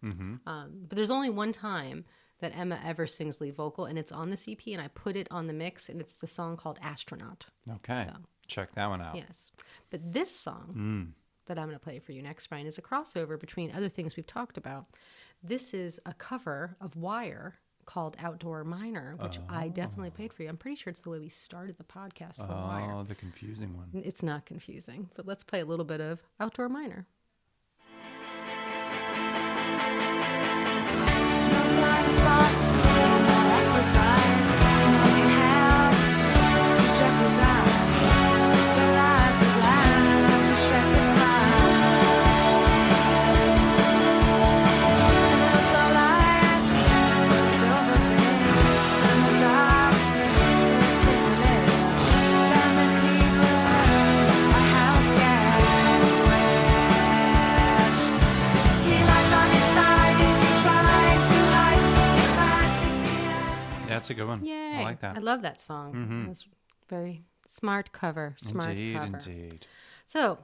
But there's only one time that Emma ever sings lead vocal, and it's on this EP, and I put it on the mix, and it's the song called Astronaut. Okay. So, Check that one out. yes. But this song that I'm going to play for you next, Bryan, is a crossover between other things we've talked about. This is a cover of Wire called Outdoor Miner, which I definitely played for you. I'm pretty sure it's the way we started the podcast for Wire. Oh, the confusing one. It's not confusing, but let's play a little bit of Outdoor Miner. Blind spots, not advertised. We have to jeopardize the lives of lives of shepherd lives. Outdoor life, silverfish, turn the dogs to stick flesh. Down the cleaver, a house gas swash. He lies on his side as he tried to hide. He finds his Yeah, that's a good one. Yay. I like that. I love that song. It's very smart cover. Indeed, cover. indeed. So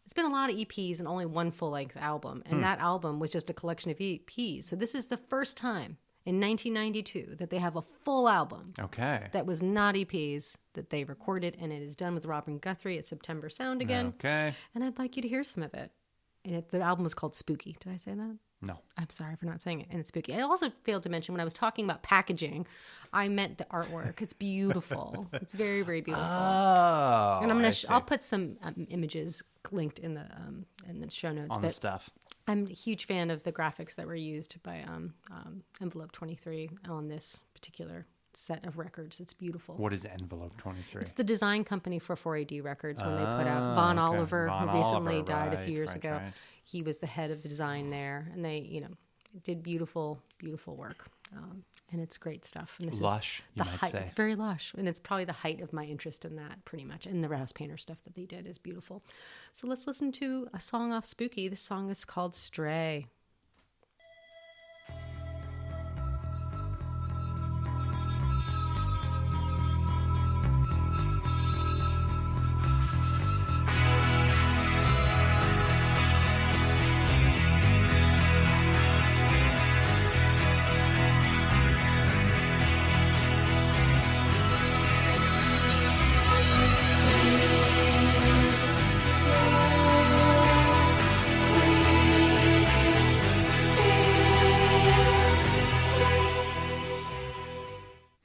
it's been a lot of EPs and only one full-length album. And that album was just a collection of EPs. So this is the first time in 1992 that they have a full album Okay. that was not EPs that they recorded. And it is done with Robin Guthrie at September Sound again. Okay. And I'd like you to hear some of it. And the album was called Spooky. Did I say that? No. I'm sorry for not saying it. And it's spooky. I also failed to mention when I was talking about packaging, I meant the artwork. It's beautiful. It's very, very beautiful. Oh. And I'm I gonna. see. I'll put some images linked in the show notes. on the stuff. I'm a huge fan of the graphics that were used by Envelope 23 on this particular set of records. It's beautiful. What is Envelope 23? It's the design company for 4AD Records when they put out Von okay. Oliver, Von who recently Oliver, died a right, few years right, ago. right. He was the head of the design there, and they, did beautiful, beautiful work. And it's great stuff. And this Lush, is the you might height. say. It's very lush, and it's probably the height of my interest in that, pretty much. And the Rouse Painter stuff that they did is beautiful. So let's listen to a song off Spooky. This song is called Stray.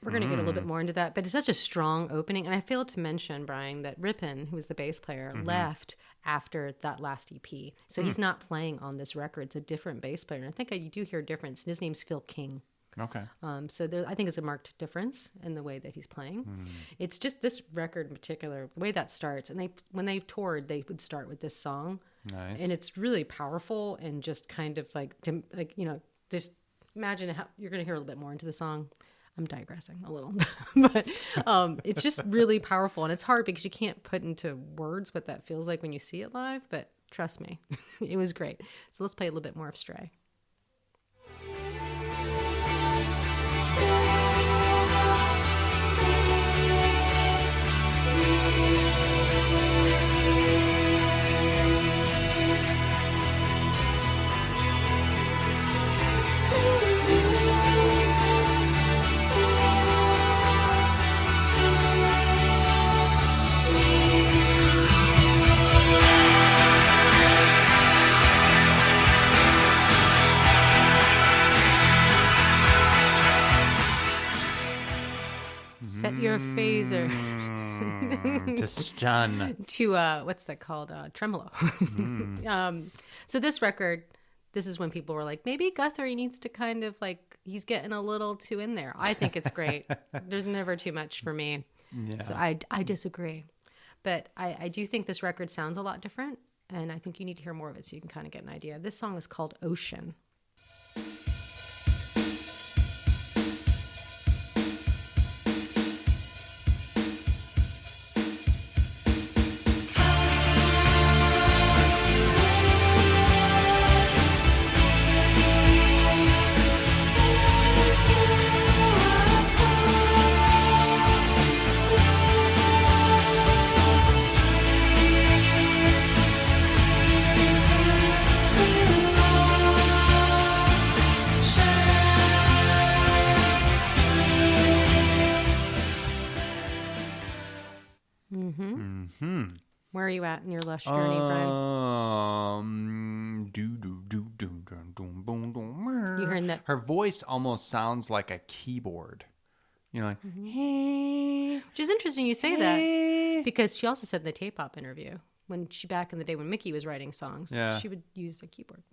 We're going to get a little bit more into that, but it's such a strong opening. And I failed to mention, Bryan, that Rippon, who was the bass player, left after that last EP. So he's not playing on this record. It's a different bass player. And I think you do hear a difference. His name's Phil King. Okay. So I think it's a marked difference in the way that he's playing. It's just this record in particular, the way that starts. And when they toured, they would start with this song. Nice. And it's really powerful and just kind of just imagine how you're going to hear a little bit more into the song. I'm digressing a little, but it's just really powerful. And it's hard because you can't put into words what that feels like when you see it live. But trust me, it was great. So let's play a little bit more of Stray. Set your phaser To stun. to what's that called? Tremolo. So this record, this is when people were like, maybe Guthrie needs to kind of he's getting a little too in there. I think it's great. There's never too much for me. Yeah. So I disagree. But I do think this record sounds a lot different. And I think you need to hear more of it so you can kind of get an idea. This song is called Ocean. Where are you at in your Lush journey, Bryan? You hearing that? Her voice almost sounds like a keyboard. You know, like, Which is interesting you say that, because she also said in the K-pop interview, when she, back in the day when Mickey was writing songs, she would use the keyboard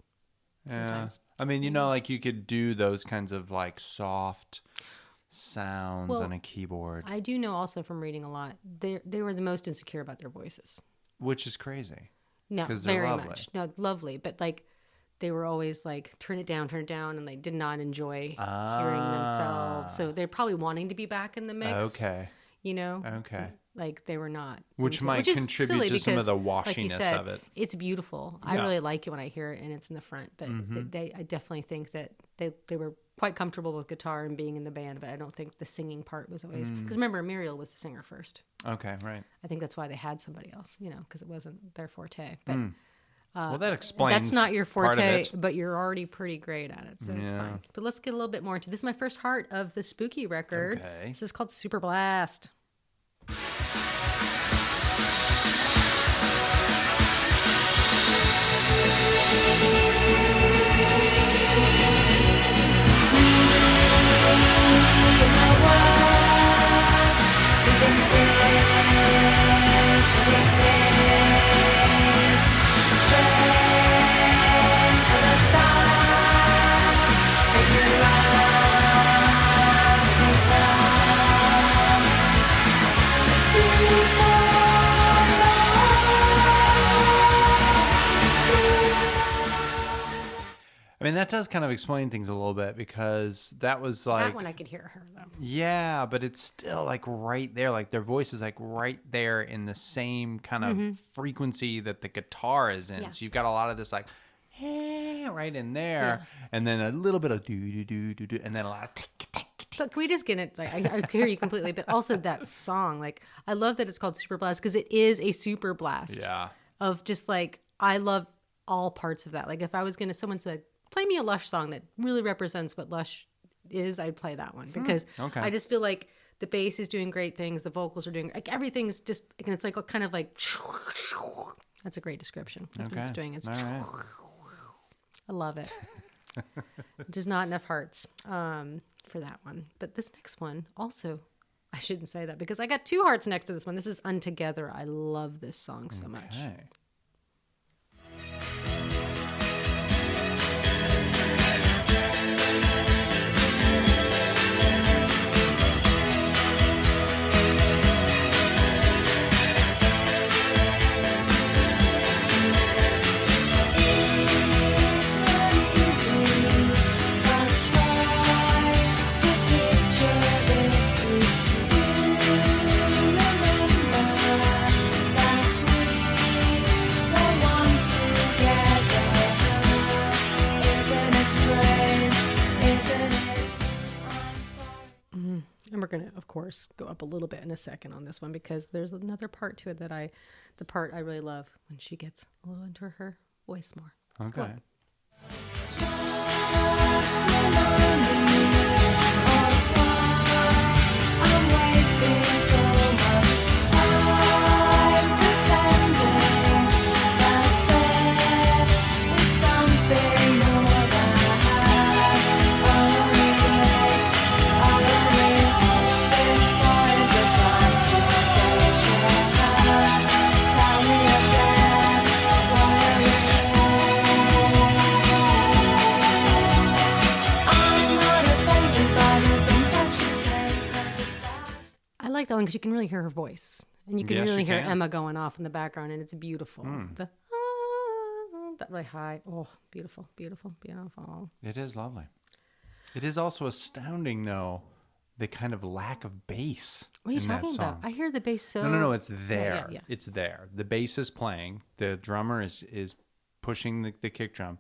sometimes. I mean, you know, like you could do those kinds of like soft sounds on a keyboard. I do know also from reading a lot, they were the most insecure about their voices. Which is crazy. No, 'Cause they're very lovely. much. No, lovely. But like, they were always like, turn it down, and they did not enjoy hearing themselves. So they're probably wanting to be back in the mix. Okay. You know? Okay. Like they were not. Which might is contribute silly to some of because, the like you washiness said, of it. It's beautiful. I really like it when I hear it and it's in the front. But I definitely think that they were quite comfortable with guitar and being in the band. But I don't think the singing part was always. Because remember, Muriel was the singer first. Okay, right. I think that's why they had somebody else, you know, because it wasn't their forte. But Well, that explains that's not your part of forte, it. but you're already pretty great at it, so it's fine. But let's get a little bit more into this. Is my first heart of the spooky record. Okay. This is called Super Blast. I mean, that does kind of explain things a little bit because that was like... That one I could hear her, though. Yeah, but it's still like right there. Like their voice is like right there in the same kind of frequency that the guitar is in. Yeah. So you've got a lot of this like, hey, right in there. And then a little bit of do, and then a lot of tick, tick, tick. But can we just get it? Like, I hear you completely, but also that song. Like, I love that it's called Super Blast because it is a super blast. Yeah. Of just like, I love all parts of that. Like, if I was gonna, someone said, play me a Lush song that really represents what Lush is, I'd play that one because I just feel like the bass is doing great things, the vocals are doing like everything's just, and it's like kind of like that's a great description. That's what it's doing. It's all right. I love it. There's not enough hearts for that one, but this next one also. I shouldn't say that because I got two hearts next to this one. This is Untogether. I love this song so much. Okay. And we're going to, of course, go up a little bit in a second on this one because there's another part to it that the part I really love when she gets a little into her voice more. Let's go Okay. up. I like that one because you can really hear her voice, and you can Yes, really you hear can. Emma going off in the background, and it's beautiful. The that really high, oh, beautiful, beautiful, beautiful. It is lovely. It is also astounding, though, the kind of lack of bass. What are you in that talking about? song. I hear the bass so. No, it's there. yeah. It's there. The bass is playing. The drummer is pushing the kick drum.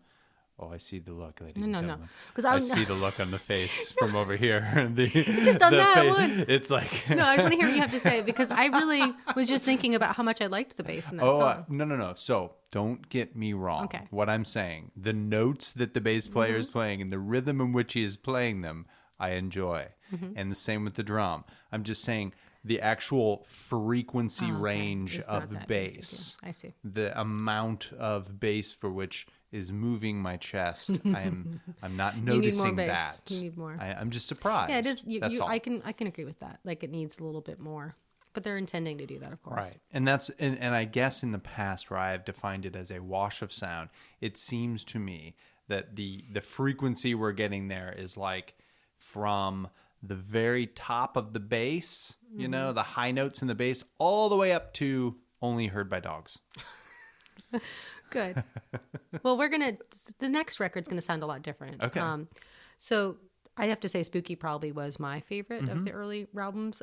Oh, I see the look, ladies and No. gentlemen. 'Cause I I- see the look on the face from over here. Just on that one. It's like... No, I just want to hear what you have to say because I really was just thinking about how much I liked the bass in that song. No. So don't get me wrong. Okay. What I'm saying, the notes that the bass player is playing and the rhythm in which he is playing them, I enjoy. And the same with the drum. I'm just saying the actual frequency Oh, okay. range It's not of that bass. basic, yeah. I see. The amount of bass for which is moving my chest. I'm not You need more noticing bass. that. You need more. I'm just surprised. Yeah, it is. That's all. I can agree with that. Like it needs a little bit more, but they're intending to do that, of course. Right. And and I guess in the past where I've defined it as a wash of sound, it seems to me that the frequency we're getting there is like from the very top of the bass, you know, the high notes in the bass, all the way up to only heard by dogs. Good. Well, the next record's gonna sound a lot different. Okay. So I have to say, Spooky probably was my favorite of the early albums.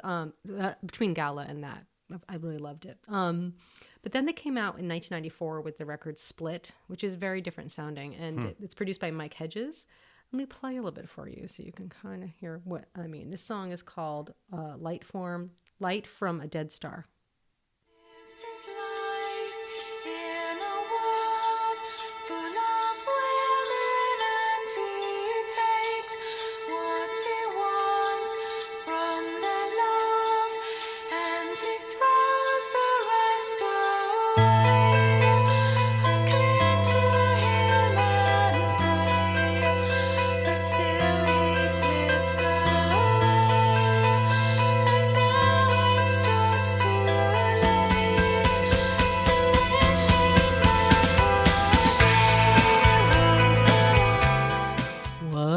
Between Gala and that, I really loved it. But then they came out in 1994 with the record Split, which is very different sounding, and it's produced by Mike Hedges. Let me play a little bit for you so you can kind of hear what I mean. This song is called Light from a Dead Star. This is life in a world full of women, and he takes what he wants from their love, and he throws the rest away. I cling to him and pray, but still he slips away, and now it's just too late to wish him back.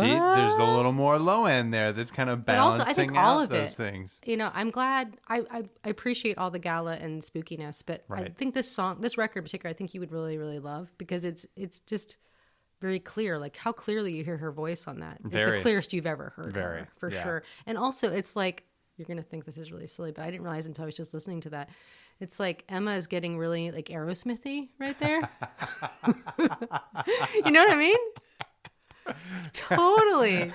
See, there's a little more low end there that's kind of But also, balancing I think all out of those it, things. You know, I'm glad. I appreciate all the Gala and spookiness, but I Right. think this record in particular, I think you would really, really love because it's just very clear. Like how clearly you hear her voice on that. It's Very. the clearest you've ever heard Very, her, for yeah. sure. And also, it's like you're gonna think this is really silly, but I didn't realize until I was just listening to that. It's like Emma is getting really like Aerosmithy right there. You know what I mean? It's totally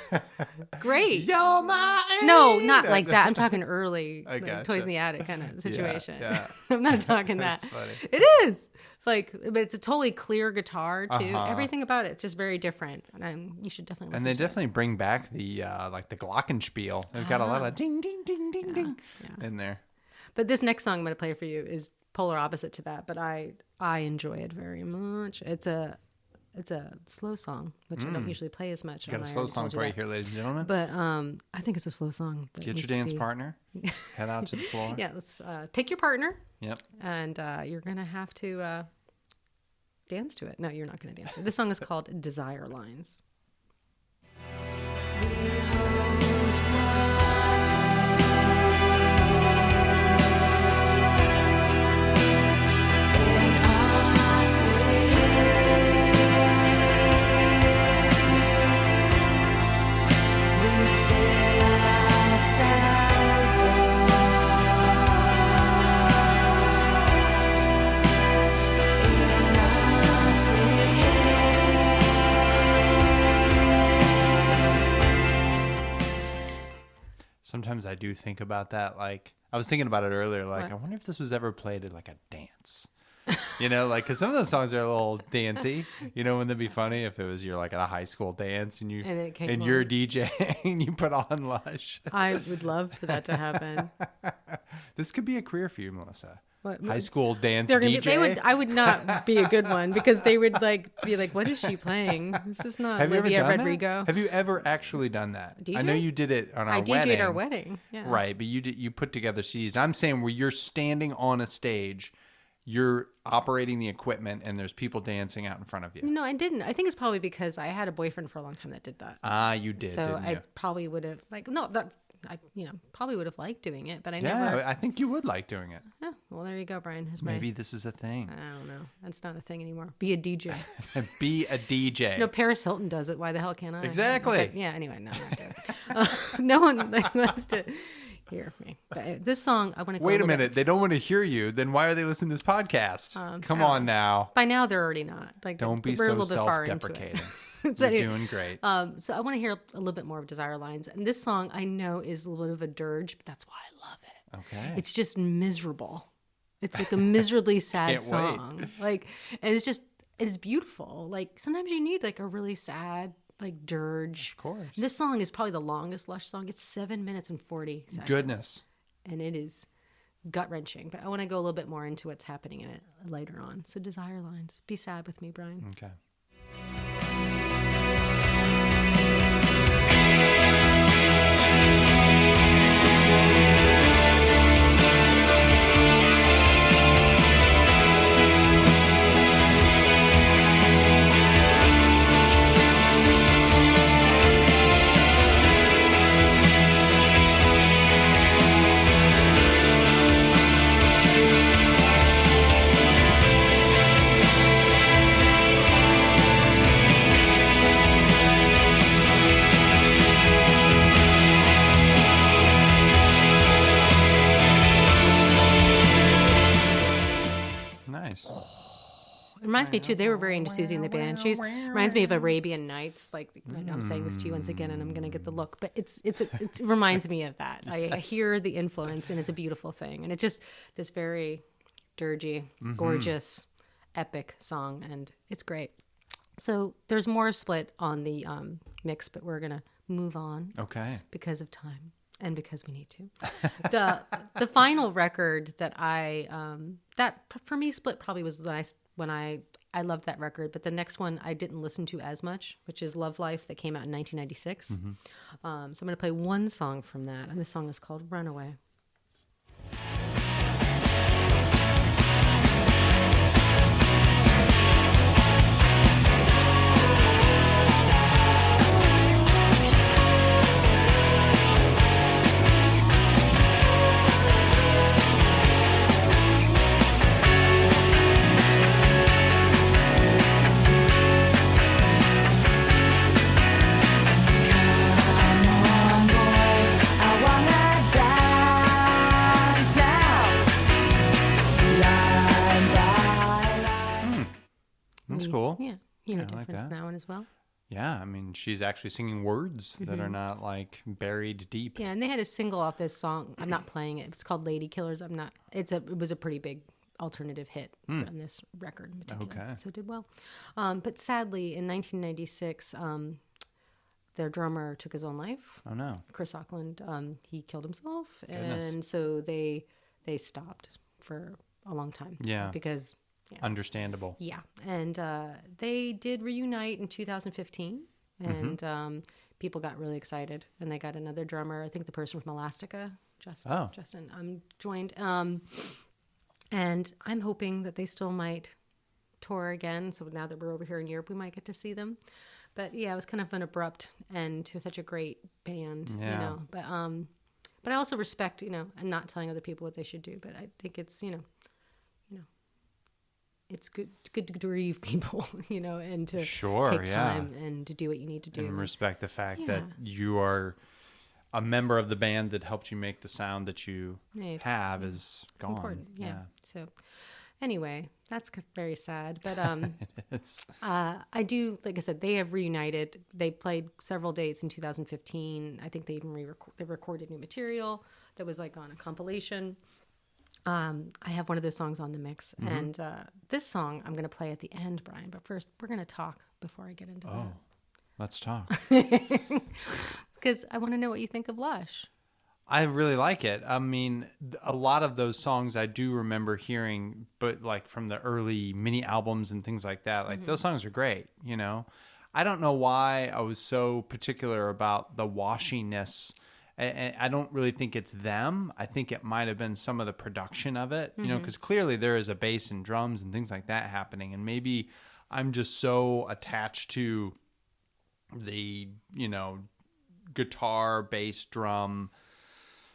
great. You're my No, not like that. I'm talking early, I like gotcha. Toys in the Attic kind of situation. yeah. I'm not talking that. That's funny. It is. It's like, but it's a totally clear guitar too. Everything about it's just very different. And you should definitely listen And they to it. definitely bring back the like the glockenspiel. They've got a lot of ding ding ding ding ding in there. But this next song I'm going to play for you is polar opposite to that. But I enjoy it very much. It's a slow song, which I don't usually play as much. Got on a my slow own, I song told you for you that. here, ladies and gentlemen. But I think it's a slow song. that Get needs your to dance be- partner. Head out to the floor. Yeah, let's pick your partner. Yep. And you're gonna have to dance to it. No, you're not gonna dance to it. This song is called Desire Lines. Sometimes I do think about that. Like I was thinking about it earlier. Like What? I wonder if this was ever played at like a dance. You know, like because some of those songs are a little dancey. You know, wouldn't that be funny if it was you're like at a high school dance and And it came and you're on. DJing and you put on Lush. I would love for that to happen. This could be a career for you, Melissa. What- High school dance They're gonna DJ. I would not be a good one because they would be like, what is she playing? This is not Have you ever Olivia done Rodrigo. that? Have you ever actually done that? I know DJ? you did it on our I wedding. DJ'd our wedding. Yeah. Right, but you put together CDs. I'm saying where you're standing on a stage, you're operating the equipment, and there's people dancing out in front of you. No, I didn't. I think it's probably because I had a boyfriend for a long time that did that. Ah, you did, So didn't I you? probably would have probably would have liked doing it, but I Yeah, never. I think you would like doing it. Oh, well, there you go, Brian. Here's my. Maybe this is a thing. I don't know. That's not a thing anymore. Be a DJ. Be a DJ. No, Paris Hilton does it. Why the hell can't I? Exactly. But, yeah. Anyway, no, I'm not doing it. No one wants to hear me. But this song, I want to. Wait a minute. They don't want to hear you. Then why are they listening to this podcast? Come on now. By now, they're already not. Like, Don't be we're a so little bit far into it. self-deprecating. So You're anyway, doing great. So I want to hear a little bit more of Desire Lines. And this song I know is a little bit of a dirge, but that's why I love it. Okay. It's just miserable. It's like a miserably sad Can't wait. song. Like, and it's beautiful. Like sometimes you need like a really sad like dirge. Of course. This song is probably the longest Lush song. It's 7 minutes and 40 seconds. Goodness. and it is gut-wrenching. But I want to go a little bit more into what's happening in it later on. So Desire Lines. Be sad with me, Bryan. Okay. Nice. It reminds me too. They were very into Susie and the Banshees. Reminds me of Arabian Nights. Like I know I'm saying this to you once again, and I'm gonna get the look, but it reminds me of that. I hear the influence, and it's a beautiful thing, and it's just this very dirgy, gorgeous, epic song, and it's great. So there's more Split on the mix, but we're gonna move on. Okay. Because of time. And because we need to. The final record that that for me, Split probably was when I loved that record, but the next one I didn't listen to as much, which is Love Life, that came out in 1996. So I'm going to play one song from that, and the song is called Runaway. That's cool. Yeah, you hear a I like difference in that. that one as well. Yeah, I mean, she's actually singing words that are not like buried deep. Yeah, and they had a single off this song. I'm not playing it. It's called Lady Killers. It was a pretty big alternative hit on this record in particular. Okay. So it did well. But sadly, in 1996, their drummer took his own life. Oh no. Chris Auckland, he killed himself. Goodness. And so they stopped for a long time. Yeah. Because... yeah. Understandable. Yeah, and they did reunite in 2015, and people got really excited, and they got another drummer. I think the person from Elastica, Justin, joined. And I'm hoping that they still might tour again. So now that we're over here in Europe, we might get to see them. But yeah, it was kind of an abrupt end to such a great band, Yeah. you know. But I also respect, you know, and not telling other people what they should do. But I think it's, you know. It's good to grieve people, you know, and to take time and to do what you need to do. And respect the fact that you are a member of the band that helped you make the sound that you have is gone. It's important, yeah. So anyway, that's very sad. But It is. I do, like I said, they have reunited. They played several dates in 2015. I think they even they recorded new material that was like on a compilation. I have one of those songs on the mix, and this song I'm going to play at the end, Bryan. But first, we're going to talk before I get into that. Let's talk. Because I want to know what you think of Lush. I really like it. I mean, a lot of those songs I do remember hearing, but like from the early mini albums and things like that. Like those songs are great, you know. I don't know why I was so particular about the washiness. And I don't really think it's them. I think it might have been some of the production of it, you know, because clearly there is a bass and drums and things like that happening. And maybe I'm just so attached to the, you know, guitar, bass, drum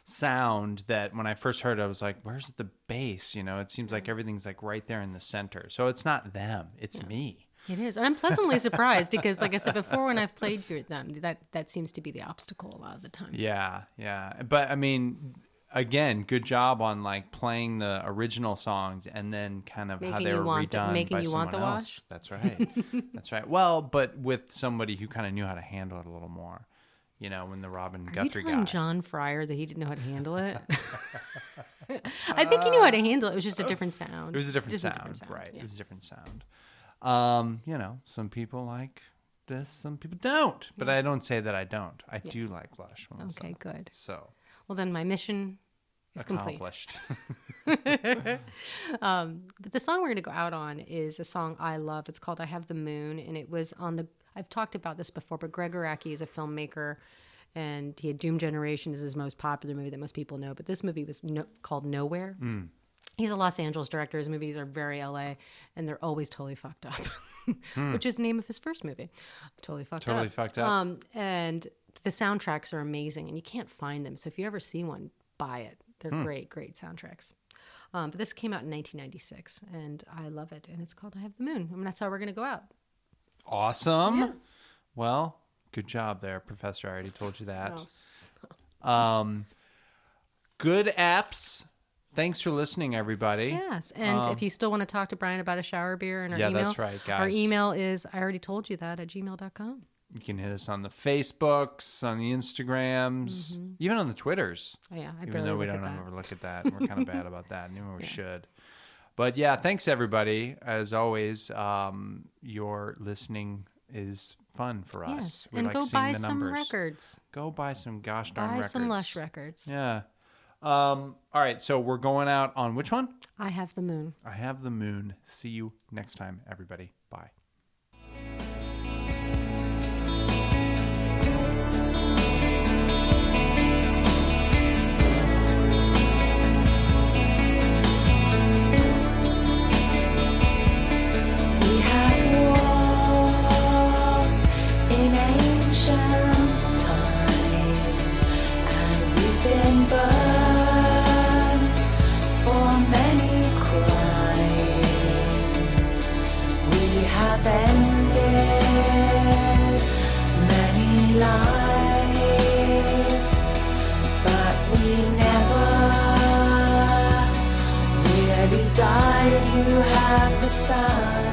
sound that when I first heard it, I was like, where's the bass? You know, it seems like everything's like right there in the center. So it's not them, it's me. It is. And I'm pleasantly surprised because, like I said before, when I've played here, that seems to be the obstacle a lot of the time. Yeah, yeah. But I mean, again, good job on like playing the original songs and then kind of how they were redone by someone else. Wash. That's right. That's right. Well, but with somebody who kind of knew how to handle it a little more. You know, when the Robin Guthrie Are you telling guy. John Fryer that he didn't know how to handle it? I think he knew how to handle it. It was just a different sound. It was a different Just sound, right? yeah. It was a different sound. You know, some people like this, some people don't. But I don't say that I don't. I do like Lush. Okay, good. So Well, then my mission complete. accomplished. But the song we're going to go out on is a song I love. It's called I Have the Moon. And it was on the, I've talked about this before, but Greg Araki is a filmmaker. And he had Doom Generation is his most popular movie that most people know. But this movie was called Nowhere. He's a Los Angeles director. His movies are very LA. And they're always totally fucked up. Which is the name of his first movie. Totally fucked up. And the soundtracks are amazing. And you can't find them. So if you ever see one, buy it. They're great, great soundtracks. But this came out in 1996, and I love it. And it's called I Have the Moon. And that's how we're going to go out. Awesome. Yeah. Well, good job there, Professor. I already told you that. Good apps. Thanks for listening, everybody. Yes. And if you still want to talk to Bryan about a shower beer and our email. That's right, guys. Our email is, I already told you that, @gmail.com. You can hit us on the Facebooks, on the Instagrams, even on the Twitters. Oh, yeah. I Even though we don't ever look at that. We're kind of bad about that. And even we should. But yeah, thanks, everybody. As always, your listening is fun for us. Yes. We and like go seeing buy the some numbers. records. Go buy some gosh darn Buy records. some Lush records. Yeah. All right. So we're going out on which one? I Have the Moon. I Have the Moon. See you next time, everybody. Bye. We have walked in ancient times, and we've been burned for many crimes. We have ended many lives, but we never really died. You have the sun.